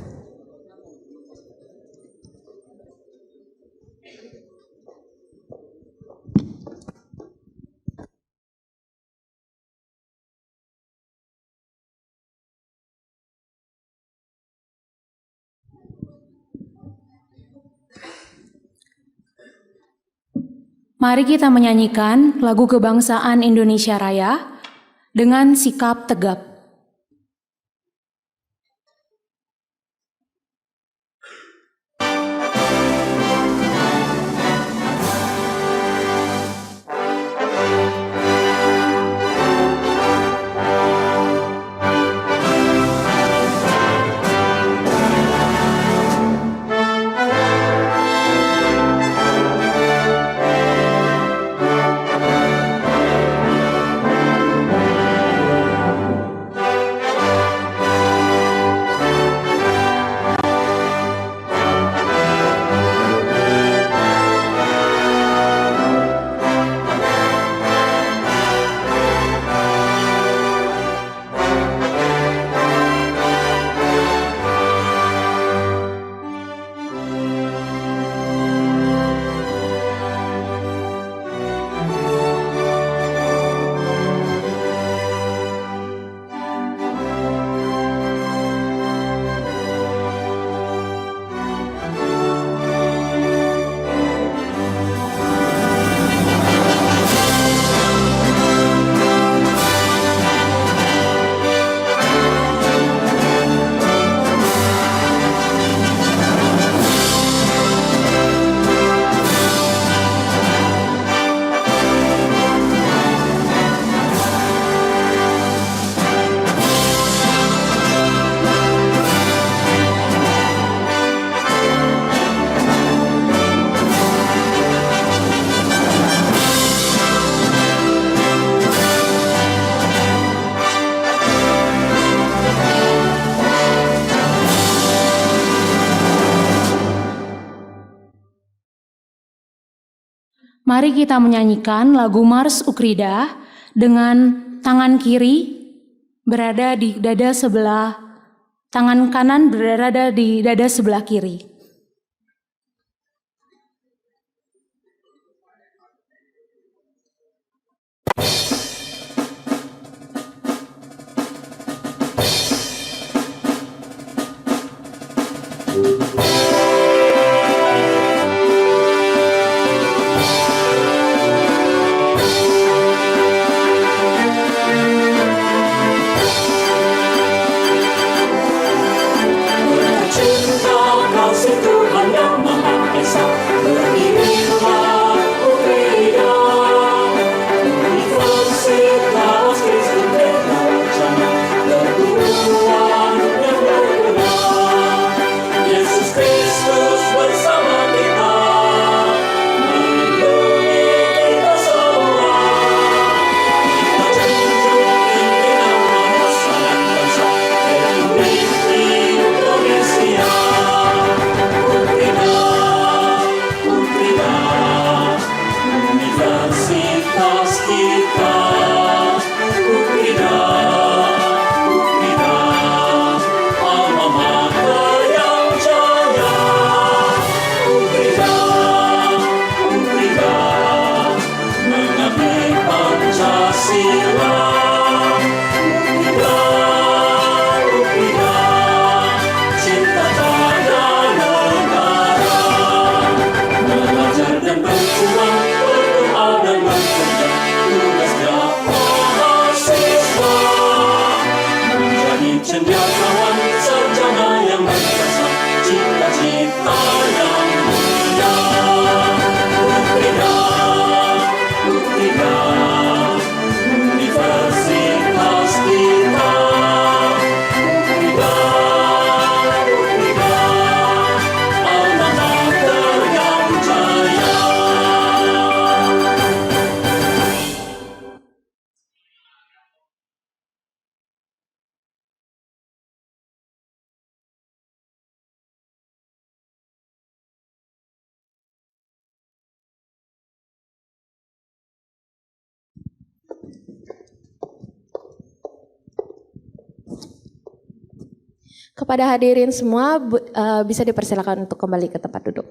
Speaker 8: Mari kita menyanyikan lagu kebangsaan Indonesia Raya dengan sikap tegap. Mari kita menyanyikan lagu Mars Ukrida dengan tangan kiri berada di dada sebelah, tangan kanan berada di dada sebelah kiri.
Speaker 3: Kepada hadirin semua bisa dipersilakan untuk kembali ke tempat duduk.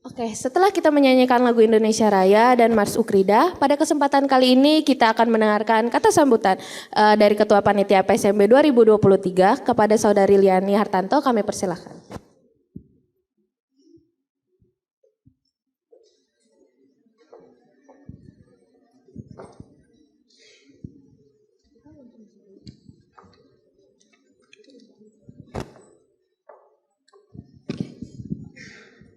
Speaker 3: Oke, setelah kita menyanyikan lagu Indonesia Raya dan Mars Ukrida, pada kesempatan kali ini kita akan mendengarkan kata sambutan dari Ketua Panitia PSMB 2023 kepada Saudari Liani Hartanto. Kami persilakan.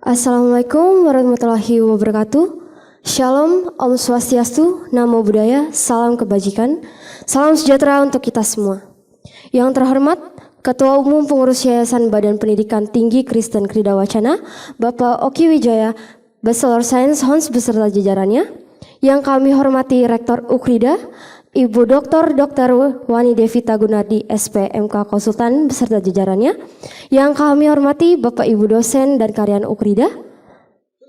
Speaker 9: Assalamualaikum warahmatullahi wabarakatuh. Shalom, Om Swastiastu, Namo Buddhaya, salam kebajikan, salam sejahtera untuk kita semua. Yang terhormat, Ketua Umum Pengurus Yayasan Badan Pendidikan Tinggi Kristen Krida Wacana, Bapak Oki Wijaya, Bachelor Science Hons beserta jajarannya. Yang kami hormati Rektor Ukrida, Ibu Dr. Wani Devita Gunardi, SPMK Konsultan beserta jajarannya. Yang kami hormati Bapak Ibu dosen dan karyawan Ukrida.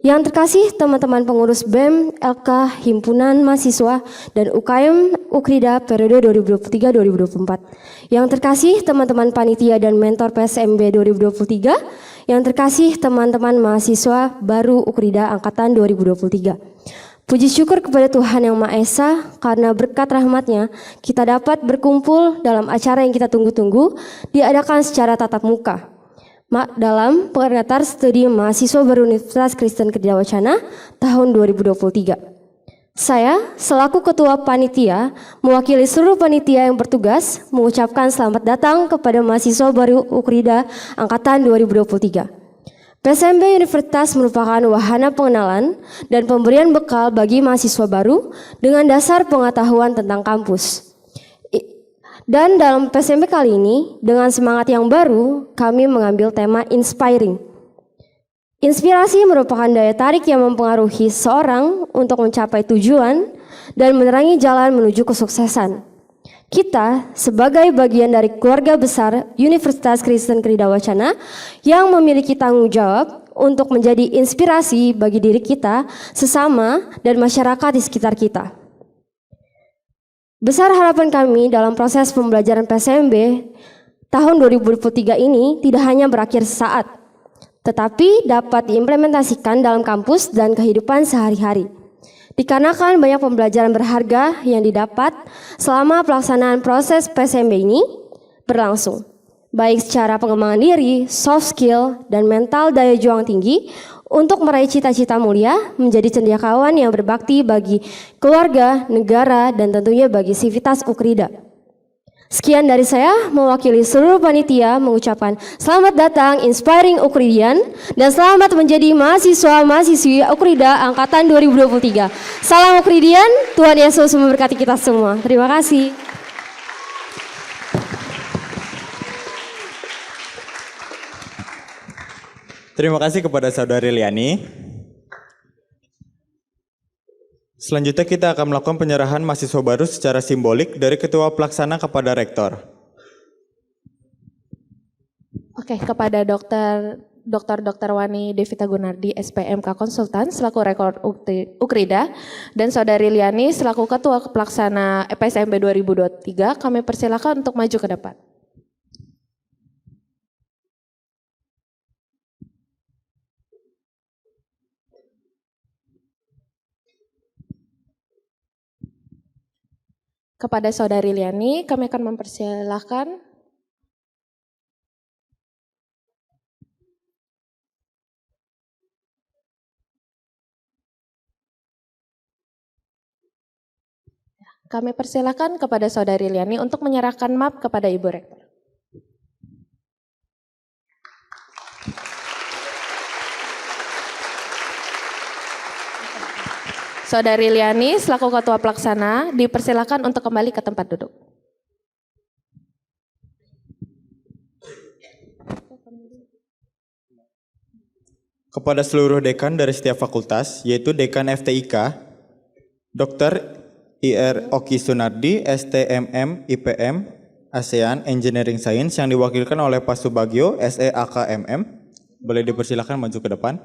Speaker 9: Yang terkasih teman-teman pengurus BEM, LK, Himpunan Mahasiswa, dan UKM Ukrida periode 2023-2024. Yang terkasih teman-teman panitia dan mentor PSMB 2023. Yang terkasih teman-teman mahasiswa baru Ukrida angkatan 2023. Puji syukur kepada Tuhan Yang Maha Esa, karena berkat rahmat-Nya kita dapat berkumpul dalam acara yang kita tunggu-tunggu, diadakan secara tatap muka. Dalam pengantar studi mahasiswa baru Universitas Kristen Krida Wacana tahun 2023. Saya selaku Ketua Panitia mewakili seluruh panitia yang bertugas mengucapkan selamat datang kepada mahasiswa baru Ukrida angkatan 2023. PSMB Universitas merupakan wahana pengenalan dan pemberian bekal bagi mahasiswa baru dengan dasar pengetahuan tentang kampus. Dan dalam PSMB kali ini, dengan semangat yang baru, kami mengambil tema Inspiring. Inspirasi merupakan daya tarik yang mempengaruhi seorang untuk mencapai tujuan dan menerangi jalan menuju kesuksesan. Kita sebagai bagian dari keluarga besar Universitas Kristen Krida Wacana yang memiliki tanggung jawab untuk menjadi inspirasi bagi diri kita, sesama, dan masyarakat di sekitar kita. Besar harapan kami dalam proses pembelajaran PSMB tahun 2023 ini tidak hanya berakhir sesaat, tetapi dapat diimplementasikan dalam kampus dan kehidupan sehari-hari. Dikarenakan banyak pembelajaran berharga yang didapat selama pelaksanaan proses PSMB ini berlangsung, baik secara pengembangan diri, soft skill, dan mental daya juang tinggi untuk meraih cita-cita mulia menjadi cendekiawan yang berbakti bagi keluarga, negara, dan tentunya bagi Sivitas Ukrida. Sekian dari saya, mewakili seluruh panitia mengucapkan selamat datang Inspiring Ukridian dan selamat menjadi mahasiswa-mahasiswi Ukrida Angkatan 2023. Salam Ukridian, Tuhan Yesus memberkati kita semua. Terima kasih.
Speaker 4: Terima kasih kepada Saudari Liani. Selanjutnya kita akan melakukan penyerahan mahasiswa baru secara simbolik dari Ketua Pelaksana kepada Rektor.
Speaker 3: Oke, kepada Dr. Wani Devita Gunardi, SPMK Konsultan selaku Rektor Ukrida dan Saudari Liani selaku Ketua Pelaksana PSMB 2023, kami persilakan untuk maju ke depan. Kepada Saudari Liani, kami akan mempersilahkan kepada Saudari Liani untuk menyerahkan map kepada Ibu Rektor. Saudari Liani selaku Ketua Pelaksana dipersilakan untuk kembali ke tempat duduk.
Speaker 4: Kepada seluruh dekan dari setiap fakultas, yaitu Dekan FTIK, Dr. IR Oki Sunardi, STMM IPM ASEAN Engineering Science yang diwakilkan oleh Pak Subagio, SEAKMM, boleh dipersilakan maju ke depan.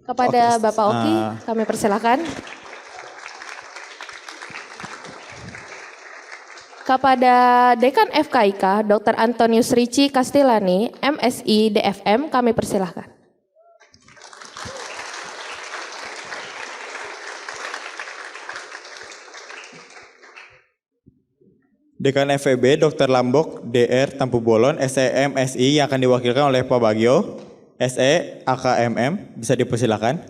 Speaker 3: Kepada Bapak Oki, kami persilakan. Kepada Dekan FKIK, Dr. Antonius Ricci Castellani, MSI DFM, kami persilakan.
Speaker 4: Dekan FEB, Dr. Lambok DR Tampu Bolon, SEMSI yang akan diwakilkan oleh Pak Bagio, SEAKMM, bisa dipersilakan.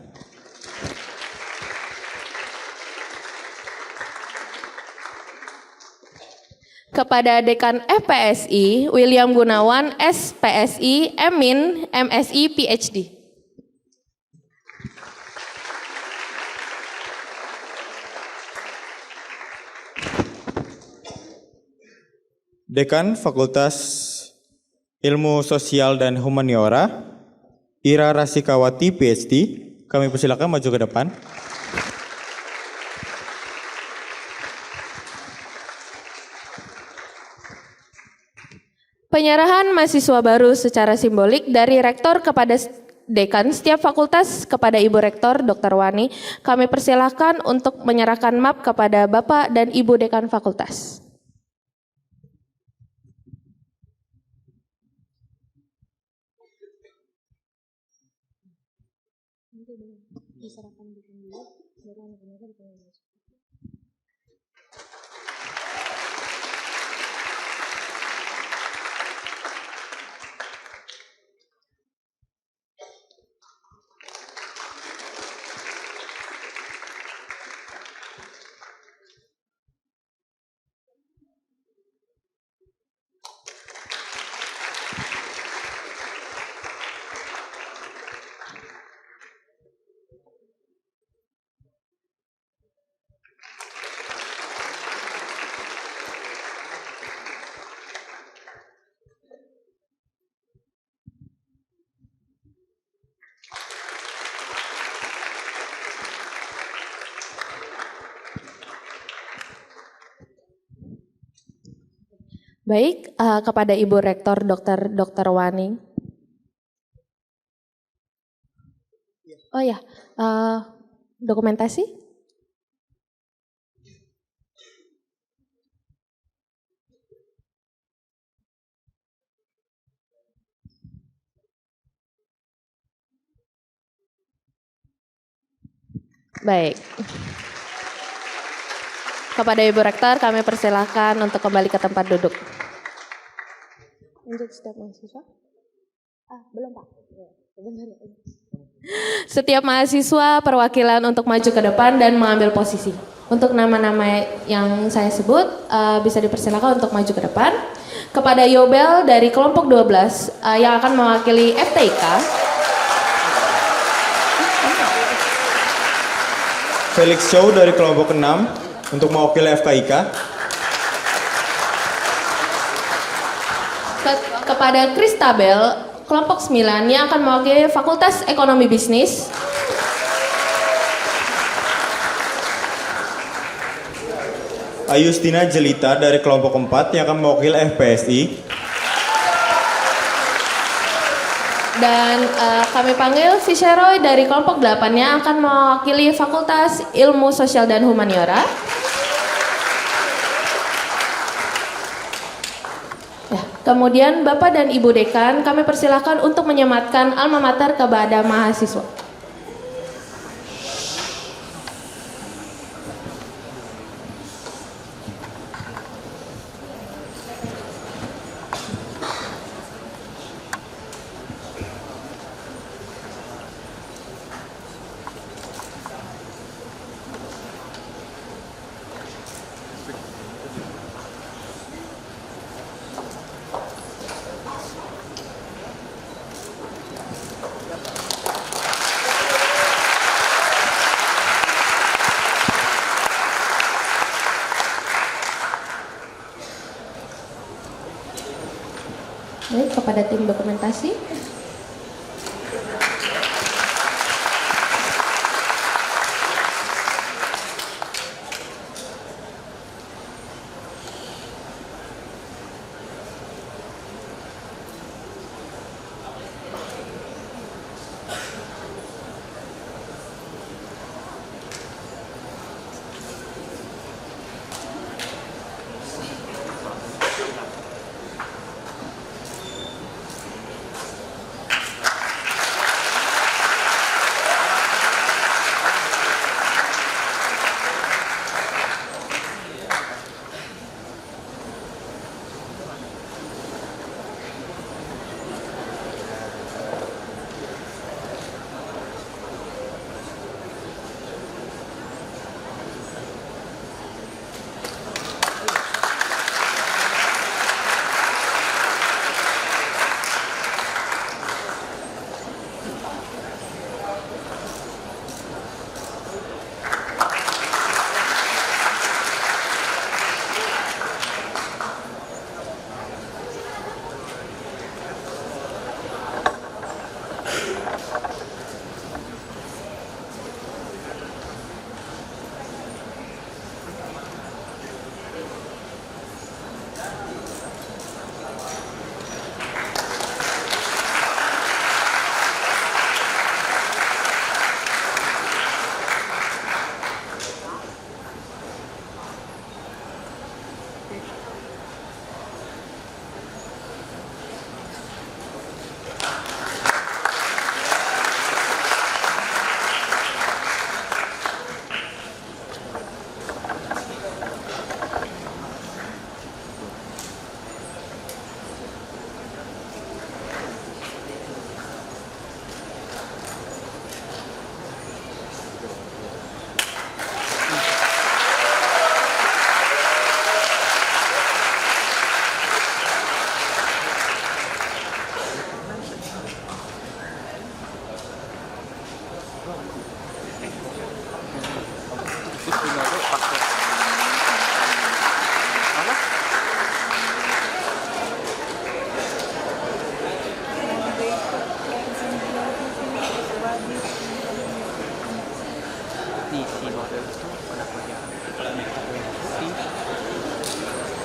Speaker 3: Kepada Dekan FPSI, William Gunawan, SPSI, Emin, MSI, PhD.
Speaker 4: Dekan Fakultas Ilmu Sosial dan Humaniora, Ira Rasikawati, PhD, kami persilakan maju ke depan.
Speaker 3: Penyerahan mahasiswa baru secara simbolik dari Rektor kepada Dekan setiap fakultas kepada Ibu Rektor Dr. Wani, kami persilahkan untuk menyerahkan map kepada Bapak dan Ibu Dekan Fakultas. Baik, kepada Ibu Rektor Dr. Waning. Oh ya, dokumentasi. Baik. Kepada Ibu Rektor kami persilahkan untuk kembali ke tempat duduk. Lanjut setiap mahasiswa. Belum Pak. Setiap mahasiswa perwakilan untuk maju ke depan dan mengambil posisi. Untuk nama-nama yang saya sebut bisa dipersilakan untuk maju ke depan. Kepada Yobel dari kelompok 12 yang akan mewakili FTIK.
Speaker 4: Felix Chow dari kelompok 6 untuk mewakili FKIK.
Speaker 3: Kepada Kristabel, kelompok 9 yang akan mewakili Fakultas Ekonomi Bisnis.
Speaker 4: Ayustina Jelita dari kelompok 4 yang akan mewakili FPSI.
Speaker 3: Dan kami panggil Fisheroy dari kelompok 8 yang akan mewakili Fakultas Ilmu Sosial dan Humaniora. Ya, kemudian Bapak dan Ibu Dekan kami persilahkan untuk menyematkan alma mater kepada mahasiswa. Baik, kepada tim dokumentasi.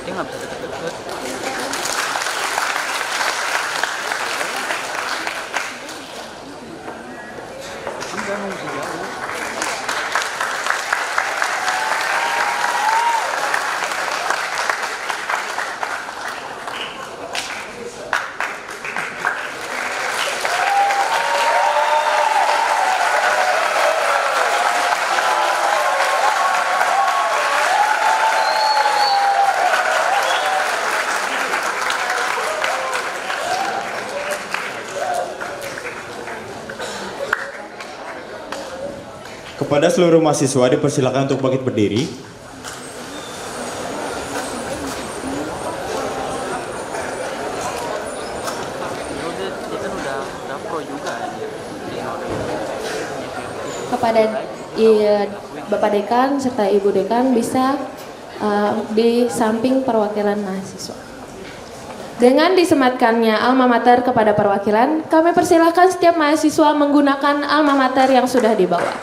Speaker 10: Dia nggak bisa deket-deket.
Speaker 4: Kepada seluruh mahasiswa dipersilakan untuk bangkit berdiri.
Speaker 3: Kepada Bapak Dekan serta Ibu Dekan bisa di samping perwakilan mahasiswa. Dengan disematkannya alma mater kepada perwakilan, kami persilakan setiap mahasiswa menggunakan alma mater yang sudah dibawa.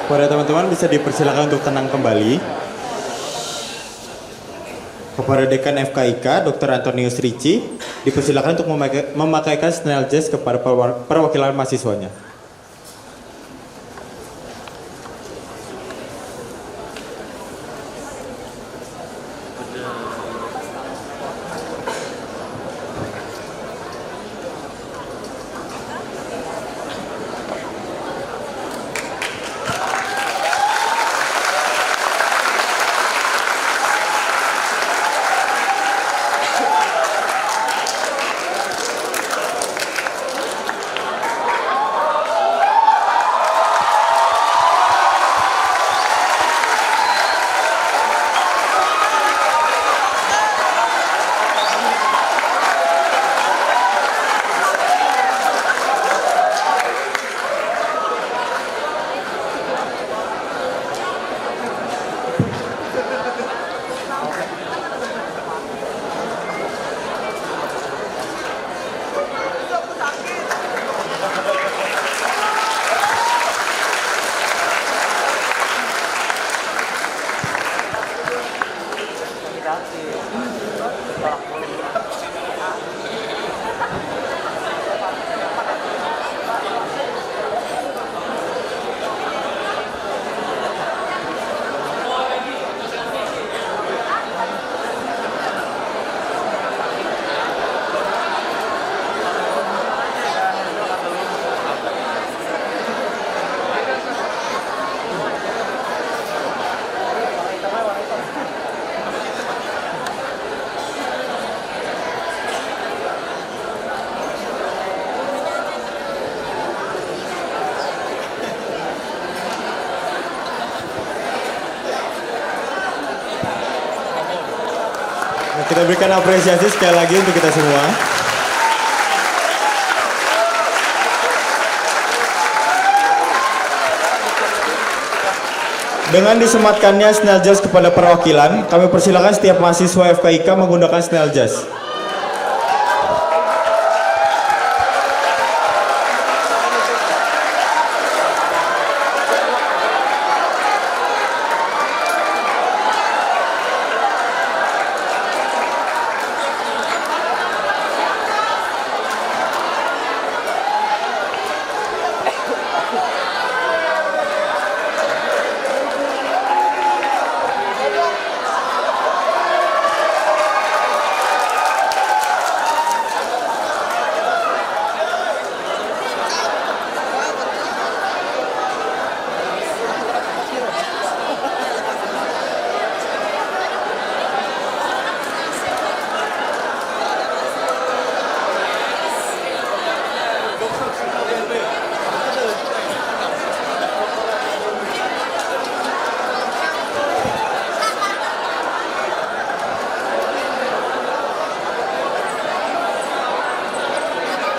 Speaker 4: Para teman-teman bisa dipersilakan untuk tenang kembali. Kepada Dekan FKIK, Dr. Antonius Ricci, dipersilakan untuk memakaikan Snell Jazz kepada perwakilan mahasiswanya. Kita berikan apresiasi sekali lagi untuk kita semua. Dengan disematkannya Snell Jazz kepada perwakilan, kami persilakan setiap mahasiswa FKIK menggunakan Snell Jazz.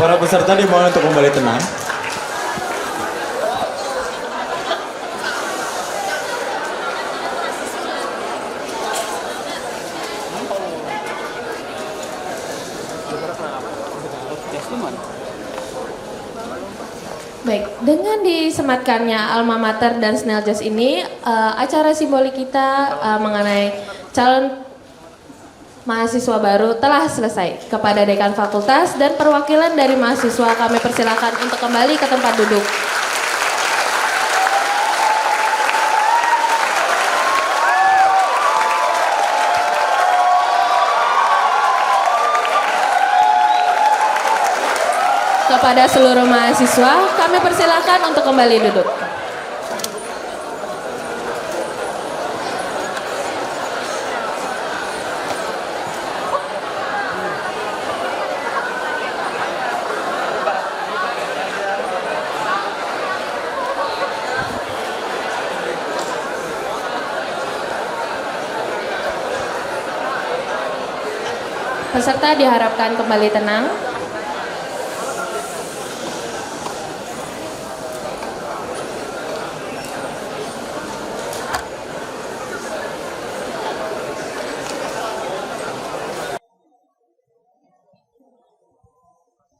Speaker 4: Para peserta dimohon untuk kembali tenang.
Speaker 3: Baik, dengan disematkannya Alma Mater dan Snail Jazz ini, acara simbolik kita mengenai calon mahasiswa baru telah selesai. Kepada Dekan Fakultas dan perwakilan dari mahasiswa kami persilakan untuk kembali ke tempat duduk. Kepada seluruh mahasiswa, kami persilakan untuk kembali duduk. Peserta diharapkan kembali tenang.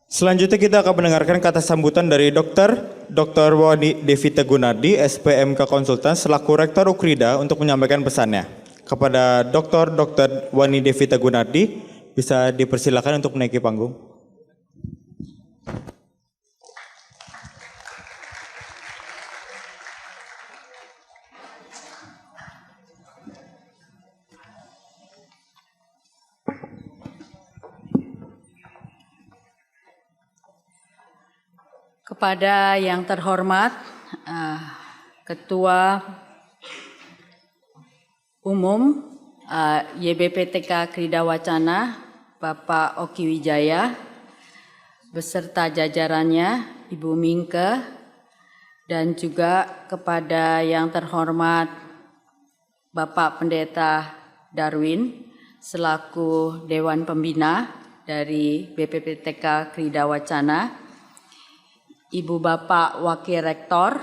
Speaker 4: Selanjutnya kita akan mendengarkan kata sambutan dari Dr. Wani Devita Gunardi, SPMK Konsultan selaku Rektor Ukrida untuk menyampaikan pesannya. Kepada Dr. Wani Devita Gunardi, bisa dipersilakan untuk menaiki panggung.
Speaker 10: Kepada yang terhormat Ketua Umum YBPTK Krida Wacana Bapak Oki Wijaya beserta jajarannya Ibu Mingke, dan juga kepada yang terhormat Bapak Pendeta Darwin selaku Dewan Pembina dari BPPTK Krida Wacana, Ibu Bapak Wakil Rektor,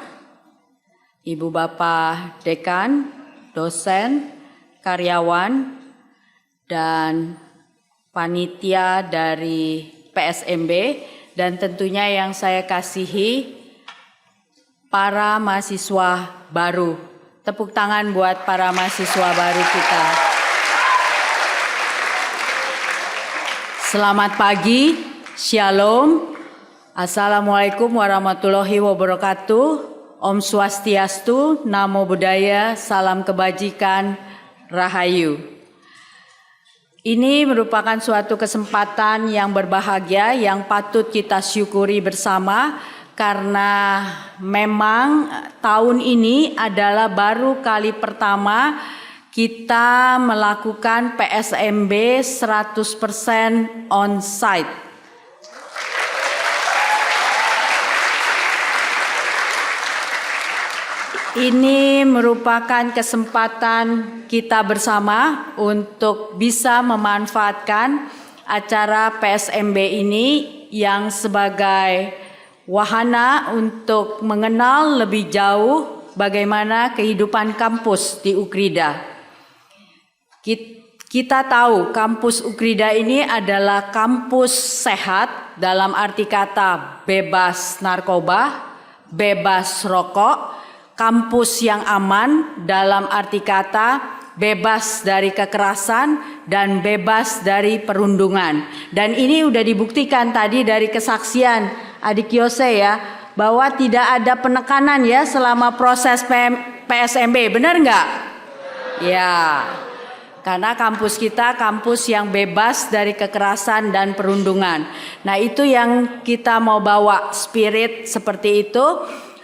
Speaker 10: Ibu Bapak Dekan, dosen, karyawan, dan panitia dari PSMB, dan tentunya yang saya kasihi para mahasiswa baru. Tepuk tangan buat para mahasiswa baru kita. Selamat pagi, Shalom. Assalamualaikum warahmatullahi wabarakatuh. Om Swastiastu, Namo Buddhaya, Salam Kebajikan, Rahayu. Ini merupakan suatu kesempatan yang berbahagia yang patut kita syukuri bersama, karena memang tahun ini adalah baru kali pertama kita melakukan PSMB 100% on-site. Ini merupakan kesempatan kita bersama untuk bisa memanfaatkan acara PSMB ini yang sebagai wahana untuk mengenal lebih jauh bagaimana kehidupan kampus di Ukrida. Kita tahu kampus Ukrida ini adalah kampus sehat dalam arti kata bebas narkoba, bebas rokok, kampus yang aman dalam arti kata bebas dari kekerasan dan bebas dari perundungan. Dan ini sudah dibuktikan tadi dari kesaksian Adik Yose ya, bahwa tidak ada penekanan ya selama proses PSMB, benar nggak? Ya, karena kampus kita kampus yang bebas dari kekerasan dan perundungan. Nah, itu yang kita mau bawa, spirit seperti itu,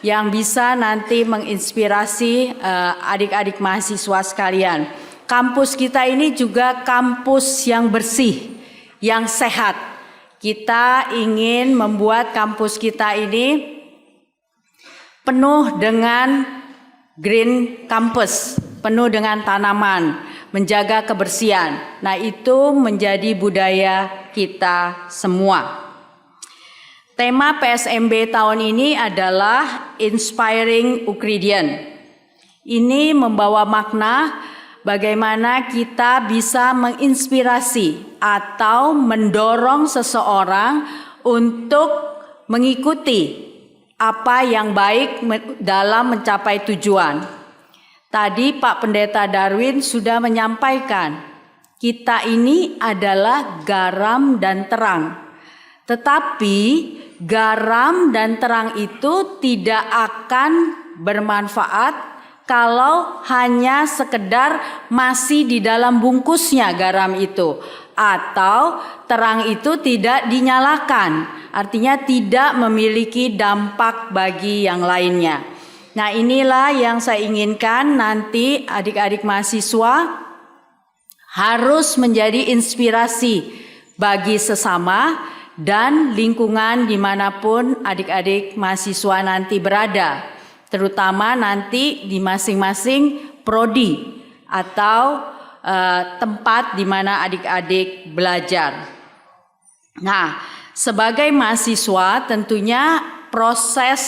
Speaker 10: yang bisa nanti menginspirasi adik-adik mahasiswa sekalian. Kampus kita ini juga kampus yang bersih, yang sehat. Kita ingin membuat kampus kita ini penuh dengan green campus, penuh dengan tanaman, menjaga kebersihan. Nah, itu menjadi budaya kita semua. Tema PSMB tahun ini adalah Inspiring Ukridian. Ini membawa makna bagaimana kita bisa menginspirasi atau mendorong seseorang untuk mengikuti apa yang baik dalam mencapai tujuan. Tadi Pak Pendeta Darwin sudah menyampaikan, kita ini adalah garam dan terang. Tetapi garam dan terang itu tidak akan bermanfaat kalau hanya sekedar masih di dalam bungkusnya garam itu, atau terang itu tidak dinyalakan, artinya tidak memiliki dampak bagi yang lainnya. Nah, inilah yang saya inginkan nanti adik-adik mahasiswa harus menjadi inspirasi bagi sesama dan lingkungan dimanapun adik-adik mahasiswa nanti berada, terutama nanti di masing-masing prodi atau tempat di mana adik-adik belajar. Nah, sebagai mahasiswa tentunya proses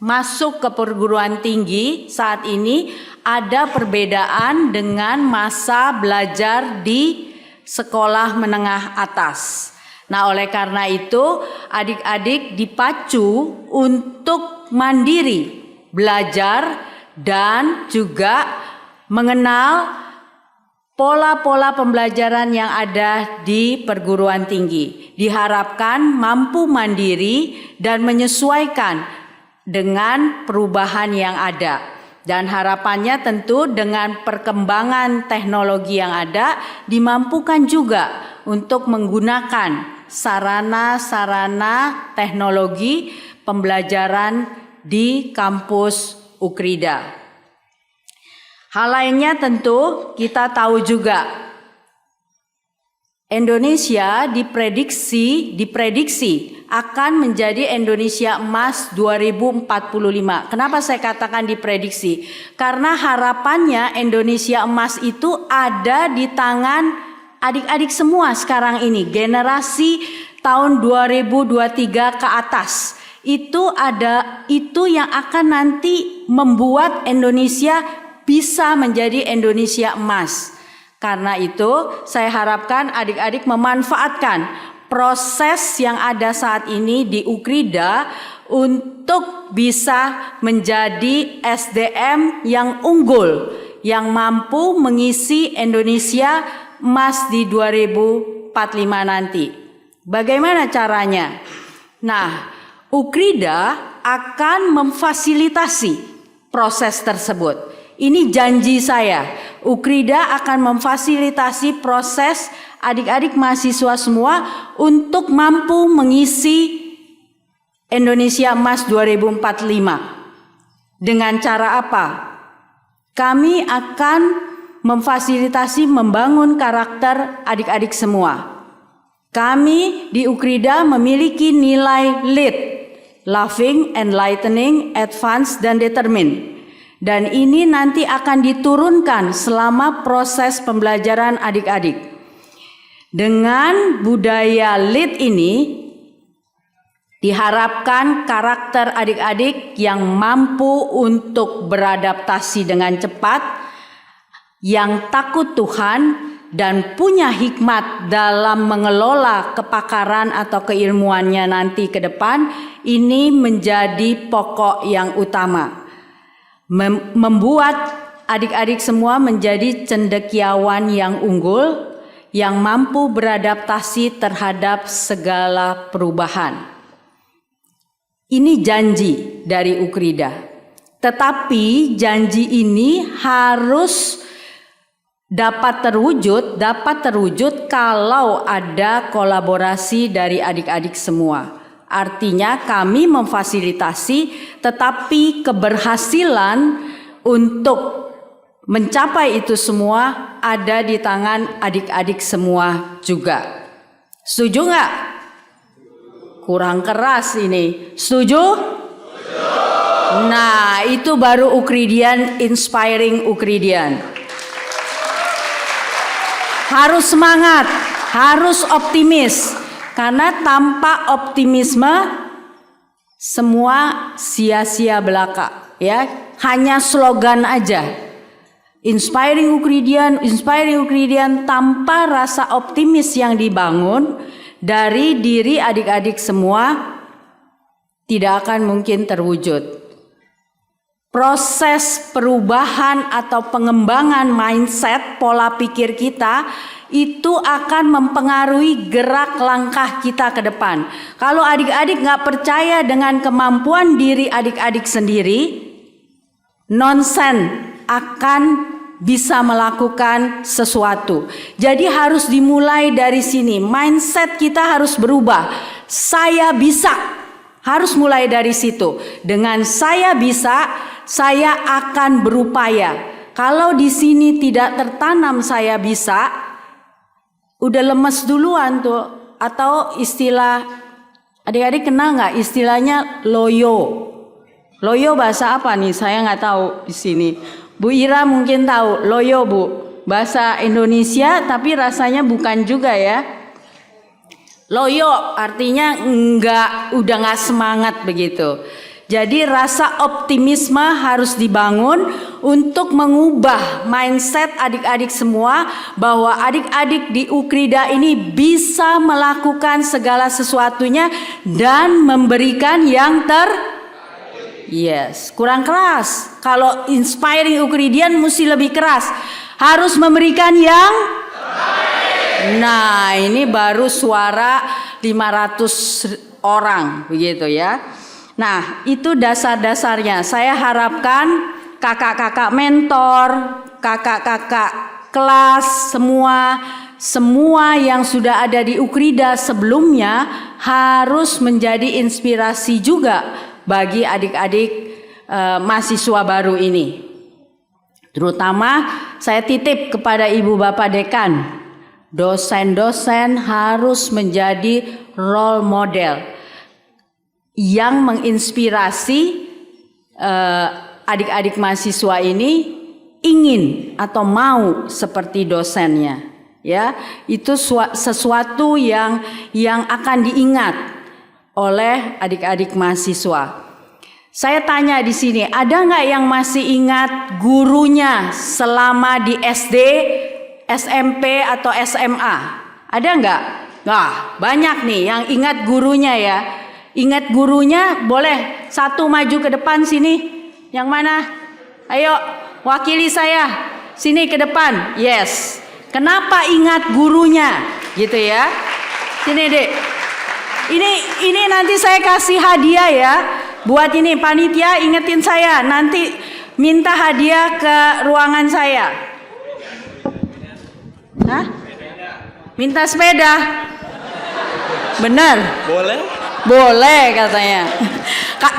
Speaker 10: masuk ke perguruan tinggi saat ini ada perbedaan dengan masa belajar di sekolah menengah atas. Nah, oleh karena itu adik-adik dipacu untuk mandiri, belajar dan juga mengenal pola-pola pembelajaran yang ada di perguruan tinggi. Diharapkan mampu mandiri dan menyesuaikan dengan perubahan yang ada. Dan harapannya tentu dengan perkembangan teknologi yang ada dimampukan juga untuk menggunakan sarana-sarana teknologi pembelajaran di kampus Ukrida. Hal lainnya tentu kita tahu juga Indonesia diprediksi akan menjadi Indonesia emas 2045. Kenapa saya katakan diprediksi? Karena harapannya Indonesia emas itu ada di tangan adik-adik semua sekarang ini, generasi tahun 2023 ke atas. Itu yang akan nanti membuat Indonesia bisa menjadi Indonesia emas. Karena itu saya harapkan adik-adik memanfaatkan proses yang ada saat ini di Ukrida untuk bisa menjadi SDM yang unggul, yang mampu mengisi Indonesia emas di 2045 nanti. Bagaimana caranya? Nah, Ukrida akan memfasilitasi proses tersebut. Ini janji saya. Ukrida akan memfasilitasi proses adik-adik mahasiswa semua untuk mampu mengisi Indonesia emas 2045. Dengan cara apa? Kami akan memfasilitasi membangun karakter adik-adik semua. Kami di Ukrida memiliki nilai LEAD, Loving, Enlightening, Advanced, dan Determined. Dan ini nanti akan diturunkan selama proses pembelajaran adik-adik. Dengan budaya LEAD ini, diharapkan karakter adik-adik yang mampu untuk beradaptasi dengan cepat, yang takut Tuhan, dan punya hikmat dalam mengelola kepakaran atau keilmuannya nanti ke depan, ini menjadi pokok yang utama. Membuat adik-adik semua menjadi cendekiawan yang unggul, yang mampu beradaptasi terhadap segala perubahan. Ini janji dari Ukrida. Tetapi janji ini harus dapat terwujud kalau ada kolaborasi dari adik-adik semua. Artinya kami memfasilitasi, tetapi keberhasilan untuk mencapai itu semua ada di tangan adik-adik semua juga. Setuju nggak? Kurang keras ini. Setuju? Nah, itu baru Ukridian, Inspiring Ukridian. Harus semangat, harus optimis. Karena tanpa optimisme semua sia-sia belaka, ya. Hanya slogan aja. Inspiring Ukridian tanpa rasa optimis yang dibangun dari diri adik-adik semua tidak akan mungkin terwujud. Proses perubahan atau pengembangan mindset pola pikir kita itu akan mempengaruhi gerak langkah kita ke depan. Kalau adik-adik nggak percaya dengan kemampuan diri adik-adik sendiri, nonsen akan bisa melakukan sesuatu. Jadi harus dimulai dari sini. Mindset kita harus berubah. Saya bisa. Harus mulai dari situ. Dengan saya bisa, saya akan berupaya. Kalau di sini tidak tertanam saya bisa, udah lemes duluan tuh. Atau istilah, adik-adik kenal nggak istilahnya loyo? Loyo bahasa apa nih? Saya nggak tahu di sini. Bu Ira mungkin tahu loyo, Bu. Bahasa Indonesia tapi rasanya bukan juga ya. Loyo artinya udah nggak semangat begitu. Jadi rasa optimisme harus dibangun untuk mengubah mindset adik-adik semua bahwa adik-adik di Ukrida ini bisa melakukan segala sesuatunya dan memberikan yang Yes, kurang keras. Kalau inspiring Ukridian mesti lebih keras. Harus memberikan yang Nah, ini baru suara 500 orang begitu ya. Nah, itu dasar-dasarnya. Saya harapkan kakak-kakak mentor, kakak-kakak kelas, semua yang sudah ada di Ukrida sebelumnya harus menjadi inspirasi juga bagi adik-adik mahasiswa baru ini. Terutama saya titip kepada Ibu Bapak Dekan, dosen-dosen harus menjadi role model yang menginspirasi adik-adik mahasiswa ini ingin atau mau seperti dosennya. Ya, itu sesuatu yang akan diingat oleh adik-adik mahasiswa. Saya tanya di sini, ada nggak yang masih ingat gurunya selama di SD, SMP atau SMA? Ada nggak? Nah, banyak nih yang ingat gurunya ya. Ingat gurunya, boleh satu maju ke depan sini. Yang mana? Ayo, wakili saya. Sini ke depan. Yes. Kenapa ingat gurunya? Gitu ya. Sini, Dek. Ini nanti saya kasih hadiah ya. Buat ini panitia ingetin saya. Nanti minta hadiah ke ruangan saya. Hah? Minta sepeda. Bener?
Speaker 4: Boleh?
Speaker 10: Boleh katanya.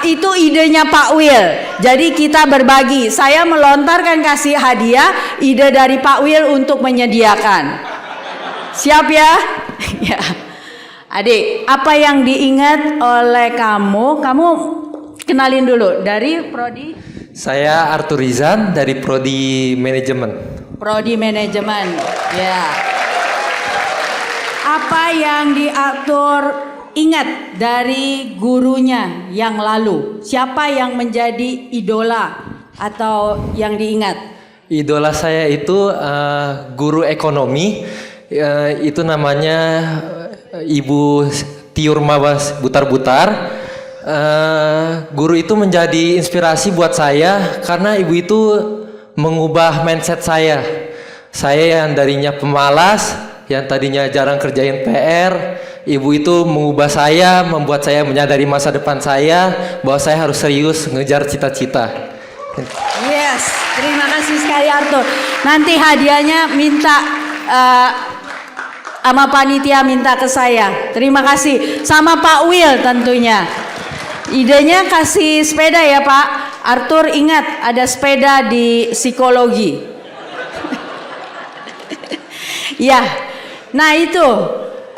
Speaker 10: Itu idenya Pak Wil. Jadi kita berbagi. Saya melontarkan kasih hadiah, ide dari Pak Wil untuk menyediakan. Siap ya? Ya. Adik, apa yang diingat oleh kamu? Kamu kenalin dulu dari prodi.
Speaker 11: Saya Arthur Rizan dari prodi manajemen.
Speaker 10: Prodi manajemen. Ya. Apa yang diatur ingat dari gurunya yang lalu? Siapa yang menjadi idola atau yang diingat?
Speaker 11: Idola saya itu guru ekonomi, itu namanya Ibu Tiurma Butar-Butar. Guru itu menjadi inspirasi buat saya karena ibu itu mengubah mindset saya. Saya yang darinya pemalas, yang tadinya jarang kerjain PR, ibu itu mengubah saya, membuat saya menyadari masa depan saya bahwa saya harus serius ngejar cita-cita.
Speaker 10: Yes, terima kasih sekali Arthur. Nanti hadiahnya minta sama panitia minta ke saya. Terima kasih. Sama Pak Wil tentunya. Idenya kasih sepeda ya Pak. Arthur ingat ada sepeda di psikologi. Ya. Nah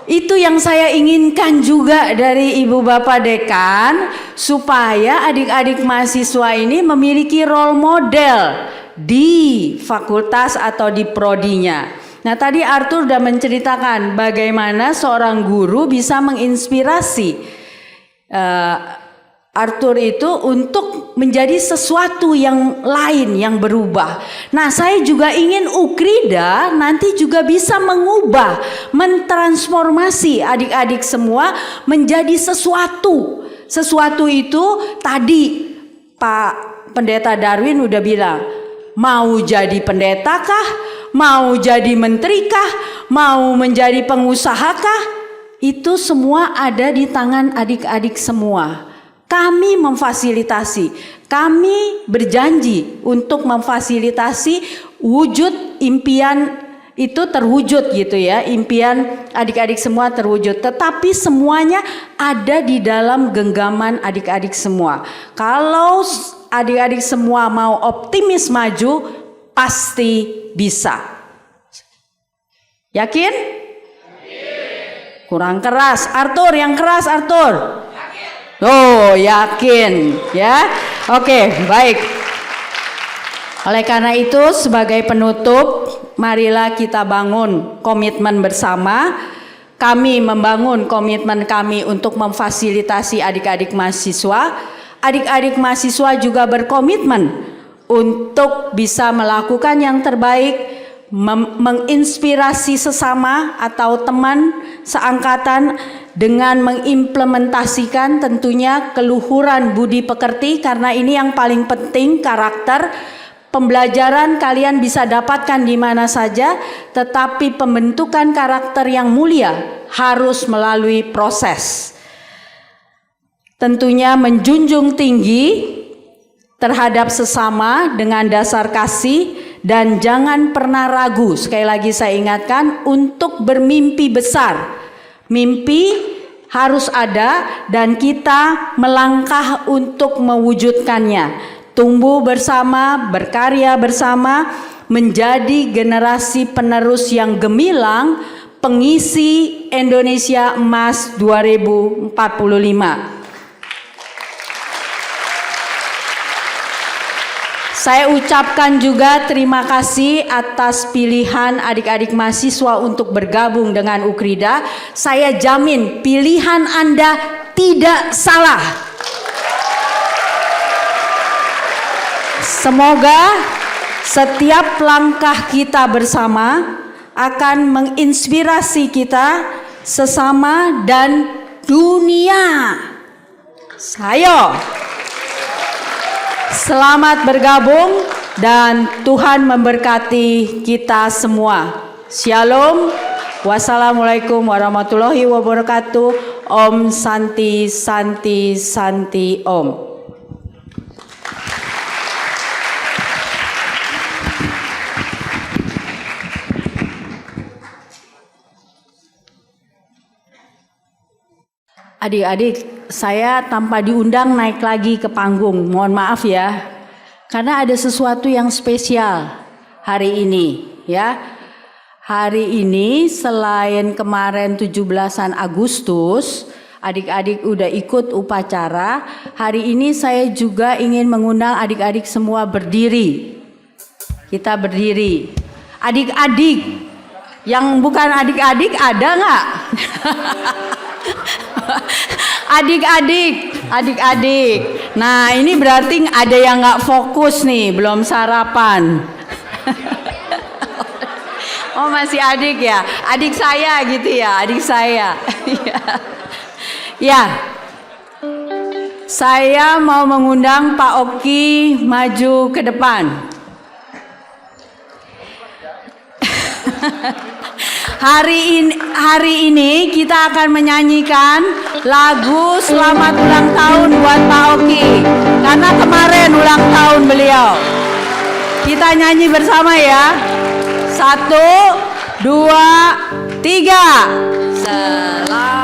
Speaker 10: itu yang saya inginkan juga dari Ibu Bapak Dekan, supaya adik-adik mahasiswa ini memiliki role model di fakultas atau di prodinya. Nah tadi Arthur sudah menceritakan bagaimana seorang guru bisa menginspirasi Arthur itu untuk menjadi sesuatu yang lain, yang berubah. Nah, saya juga ingin Ukrida nanti juga bisa mengubah, mentransformasi adik-adik semua menjadi sesuatu. Sesuatu itu tadi Pak Pendeta Darwin udah bilang, mau jadi pendeta kah? Mau jadi menteri kah? Mau menjadi pengusaha kah? Itu semua ada di tangan adik-adik semua. Kami memfasilitasi, kami berjanji untuk memfasilitasi wujud impian itu terwujud gitu ya, impian adik-adik semua terwujud. Tetapi semuanya ada di dalam genggaman adik-adik semua. Kalau adik-adik semua mau optimis maju, pasti bisa. Yakin? Kurang keras, Arthur, yang keras Arthur. Oh, yakin ya. Oke, baik. Oleh karena itu sebagai penutup, marilah kita bangun komitmen bersama. Kami membangun komitmen kami untuk memfasilitasi adik-adik mahasiswa. Adik-adik mahasiswa juga berkomitmen untuk bisa melakukan yang terbaik, menginspirasi sesama atau teman seangkatan dengan mengimplementasikan tentunya keluhuran budi pekerti, karena ini yang paling penting, karakter. Pembelajaran kalian bisa dapatkan di mana saja, tetapi pembentukan karakter yang mulia harus melalui proses. Tentunya menjunjung tinggi terhadap sesama dengan dasar kasih, dan jangan pernah ragu, sekali lagi saya ingatkan, untuk bermimpi besar. Mimpi harus ada dan kita melangkah untuk mewujudkannya. Tumbuh bersama, berkarya bersama, menjadi generasi penerus yang gemilang, pengisi Indonesia Emas 2045. Saya ucapkan juga terima kasih atas pilihan adik-adik mahasiswa untuk bergabung dengan Ukrida. Saya jamin pilihan Anda tidak salah. Semoga setiap langkah kita bersama akan menginspirasi kita, sesama, dan dunia. Selamat bergabung dan Tuhan memberkati kita semua. Shalom. Wassalamualaikum warahmatullahi wabarakatuh. Om Santi Santi Santi Om. Adik-adik, saya tanpa diundang naik lagi ke panggung. Mohon maaf ya. Karena ada sesuatu yang spesial hari ini, ya. Hari ini selain kemarin 17-an Agustus, adik-adik udah ikut upacara, hari ini saya juga ingin mengundang adik-adik semua berdiri. Kita berdiri. Adik-adik, yang bukan adik-adik ada nggak? Adik-adik. Nah, ini berarti ada yang nggak fokus nih, belum sarapan. Oh, masih adik ya? Adik saya gitu ya, adik saya. Ya. Saya mau mengundang Pak Oki maju ke depan. Hari ini kita akan menyanyikan lagu selamat ulang tahun buat Pak Oki, karena kemarin ulang tahun beliau. Kita nyanyi bersama ya. 1, 2, 3. Selamat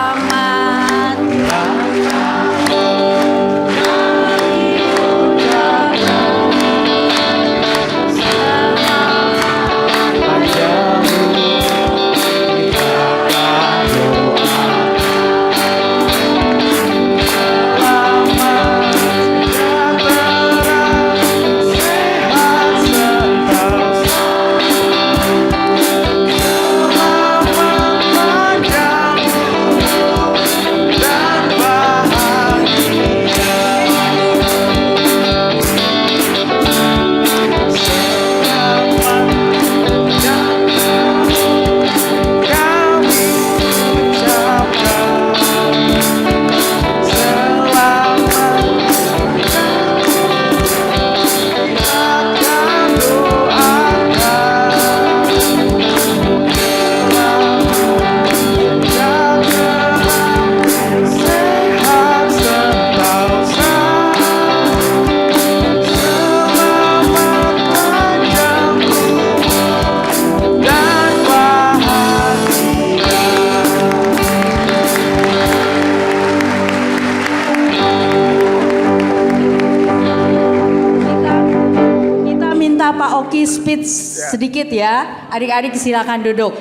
Speaker 10: kasih speech sedikit ya. Adik-adik silakan duduk.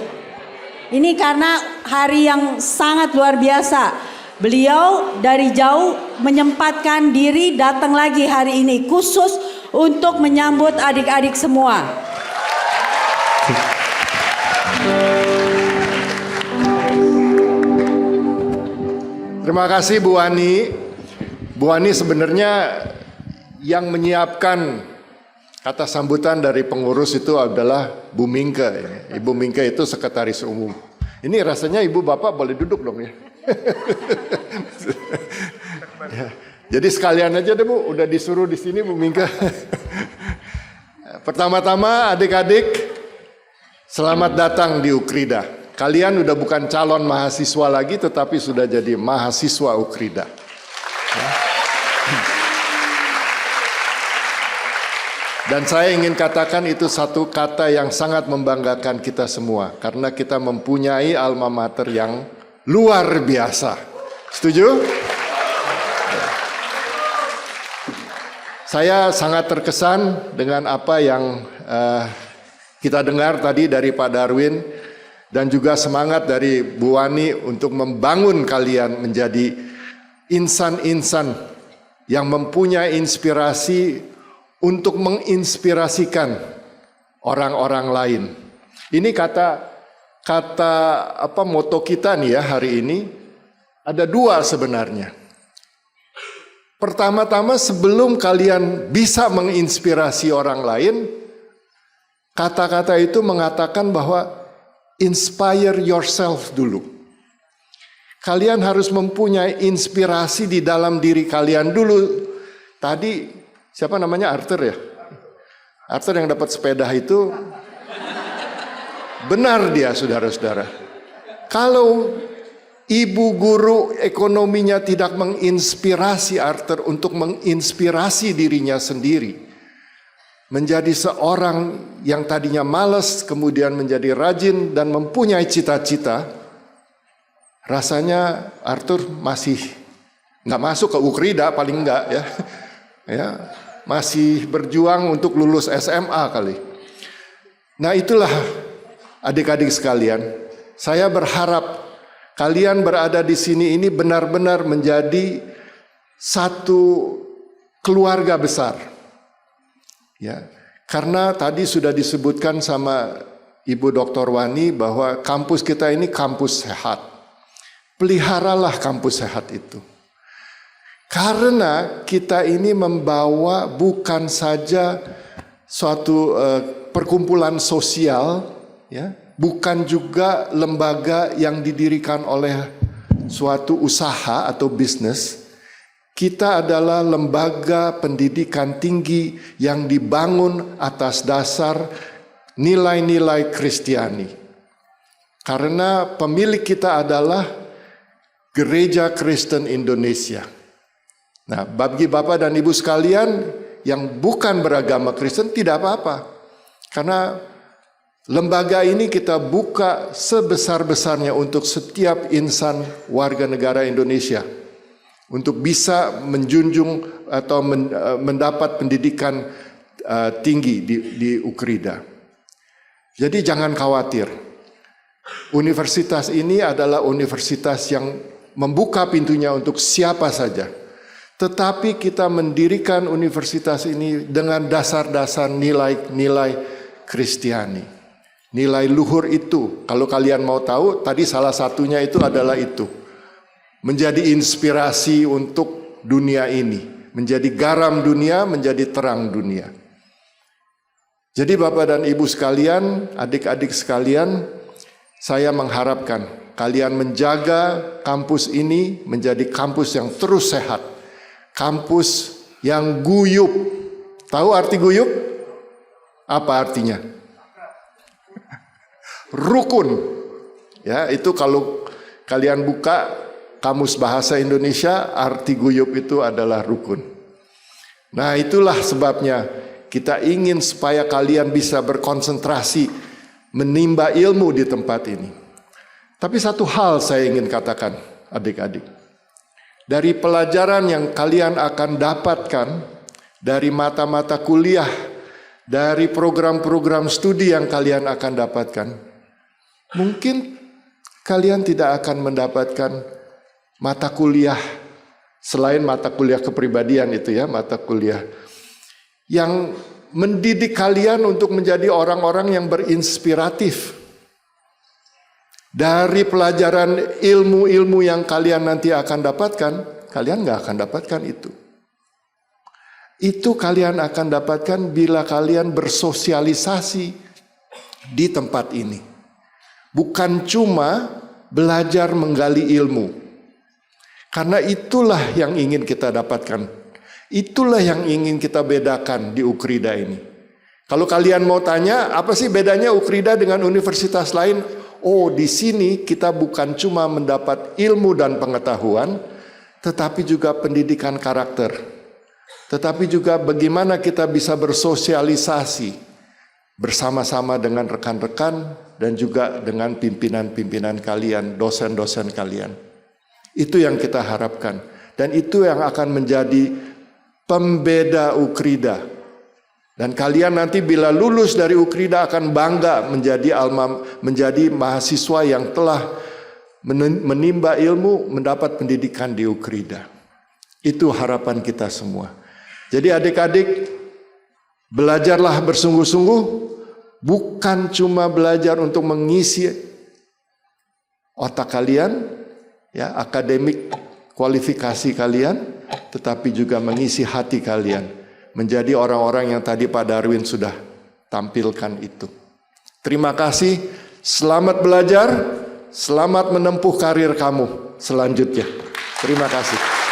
Speaker 10: Ini karena hari yang sangat luar biasa. Beliau dari jauh menyempatkan diri datang lagi hari ini khusus untuk menyambut adik-adik semua.
Speaker 12: Terima kasih Bu Ani. Bu Ani sebenarnya yang menyiapkan kata sambutan dari pengurus itu adalah Bu Mingke. Ibu Mingke itu sekretaris umum. Ini rasanya ibu bapak boleh duduk dong ya. Ya. Jadi sekalian aja deh Bu, udah disuruh di sini Bu Mingke. Pertama-tama adik-adik, selamat datang di Ukrida. Kalian udah bukan calon mahasiswa lagi, tetapi sudah jadi mahasiswa Ukrida. Ya. Dan saya ingin katakan itu satu kata yang sangat membanggakan kita semua. Karena kita mempunyai alma mater yang luar biasa. Setuju? Saya sangat terkesan dengan apa yang kita dengar tadi dari Pak Darwin. Dan juga semangat dari Bu Wani untuk membangun kalian menjadi insan-insan yang mempunyai inspirasi untuk menginspirasikan orang-orang lain. Ini kata moto kita nih ya hari ini. Ada dua sebenarnya. Pertama-tama sebelum kalian bisa menginspirasi orang lain, kata-kata itu mengatakan bahwa inspire yourself dulu. Kalian harus mempunyai inspirasi di dalam diri kalian dulu. Tadi siapa namanya Arthur ya? Arthur yang dapat sepeda itu benar dia saudara-saudara. Kalau ibu guru ekonominya tidak menginspirasi Arthur untuk menginspirasi dirinya sendiri, menjadi seorang yang tadinya malas kemudian menjadi rajin dan mempunyai cita-cita, rasanya Arthur masih nggak masuk ke Ukrida paling enggak ya. Ya, masih berjuang untuk lulus SMA kali. Nah itulah adik-adik sekalian, saya berharap kalian berada di sini ini benar-benar menjadi satu keluarga besar. Ya, karena tadi sudah disebutkan sama Ibu Dr. Wani bahwa kampus kita ini kampus sehat. Peliharalah kampus sehat itu. Karena kita ini membawa bukan saja suatu perkumpulan sosial, ya, bukan juga lembaga yang didirikan oleh suatu usaha atau bisnis. Kita adalah lembaga pendidikan tinggi yang dibangun atas dasar nilai-nilai Kristiani. Karena pemilik kita adalah Gereja Kristen Indonesia. Nah, bagi Bapak dan Ibu sekalian yang bukan beragama Kristen tidak apa-apa. Karena lembaga ini kita buka sebesar-besarnya untuk setiap insan warga negara Indonesia. Untuk bisa menjunjung atau mendapat pendidikan tinggi di Ukrida. Jadi jangan khawatir. Universitas ini adalah universitas yang membuka pintunya untuk siapa saja. Tetapi kita mendirikan universitas ini dengan dasar-dasar nilai-nilai Kristiani. Nilai luhur itu, kalau kalian mau tahu, tadi salah satunya itu adalah itu. Menjadi inspirasi untuk dunia ini. Menjadi garam dunia, menjadi terang dunia. Jadi Bapak dan Ibu sekalian, adik-adik sekalian, saya mengharapkan kalian menjaga kampus ini menjadi kampus yang terus sehat. Kampus yang guyup. Tahu arti guyup? Apa artinya? Rukun. Ya, itu kalau kalian buka Kamus Bahasa Indonesia, arti guyup itu adalah rukun. Nah, itulah sebabnya kita ingin supaya kalian bisa berkonsentrasi menimba ilmu di tempat ini. Tapi satu hal saya ingin katakan, adik-adik. Dari pelajaran yang kalian akan dapatkan dari mata-mata kuliah dari program-program studi yang kalian akan dapatkan, mungkin kalian tidak akan mendapatkan mata kuliah selain mata kuliah kepribadian itu ya, mata kuliah yang mendidik kalian untuk menjadi orang-orang yang berinspiratif. Dari pelajaran ilmu-ilmu yang kalian nanti akan dapatkan, kalian nggak akan dapatkan itu. Itu kalian akan dapatkan bila kalian bersosialisasi di tempat ini. Bukan cuma belajar menggali ilmu. Karena itulah yang ingin kita dapatkan. Itulah yang ingin kita bedakan di Ukrida ini. Kalau kalian mau tanya, apa sih bedanya Ukrida dengan universitas lain? Oh, di sini kita bukan cuma mendapat ilmu dan pengetahuan, tetapi juga pendidikan karakter. Tetapi juga bagaimana kita bisa bersosialisasi bersama-sama dengan rekan-rekan dan juga dengan pimpinan-pimpinan kalian, dosen-dosen kalian. Itu yang kita harapkan. Dan itu yang akan menjadi pembeda Ukrida. Dan kalian nanti bila lulus dari Ukrida akan bangga menjadi mahasiswa yang telah menimba ilmu, mendapat pendidikan di Ukrida. Itu harapan kita semua. Jadi adik-adik, belajarlah bersungguh-sungguh, bukan cuma belajar untuk mengisi otak kalian, ya, akademik kualifikasi kalian, tetapi juga mengisi hati kalian, menjadi orang-orang yang tadi Pak Darwin sudah tampilkan itu. Terima kasih, selamat belajar, selamat menempuh karir kamu selanjutnya. Terima kasih.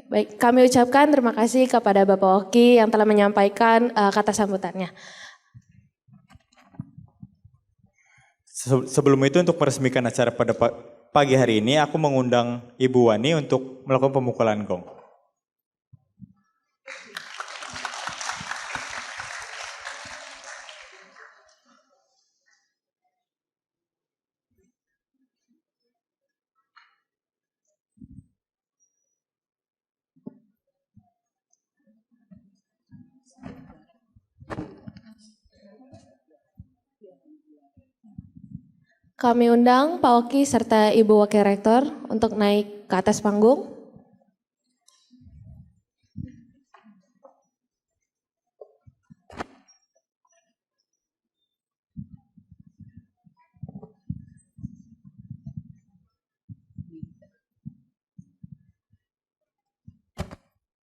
Speaker 3: Baik, kami ucapkan terima kasih kepada Bapak Oki yang telah menyampaikan kata sambutannya.
Speaker 4: Sebelum itu untuk meresmikan acara pada pagi hari ini, aku mengundang Ibu Wani untuk melakukan pemukulan gong.
Speaker 3: Kami undang Pak Oki serta Ibu Wakil Rektor untuk naik ke atas panggung.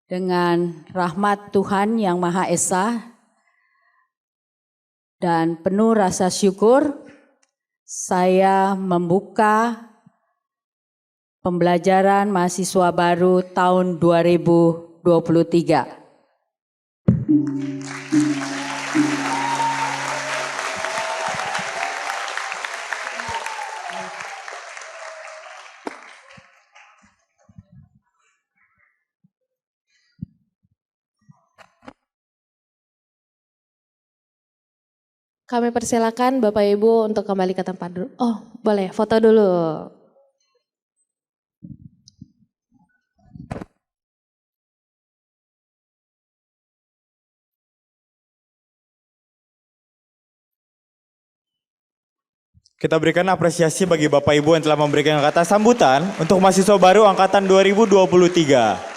Speaker 10: Dengan rahmat Tuhan Yang Maha Esa dan penuh rasa syukur, saya membuka pembelajaran mahasiswa baru tahun 2023.
Speaker 3: Kami persilakan Bapak Ibu untuk kembali ke tempat dulu. Oh, boleh foto dulu.
Speaker 4: Kita berikan apresiasi bagi Bapak Ibu yang telah memberikan kata sambutan untuk mahasiswa baru angkatan 2023.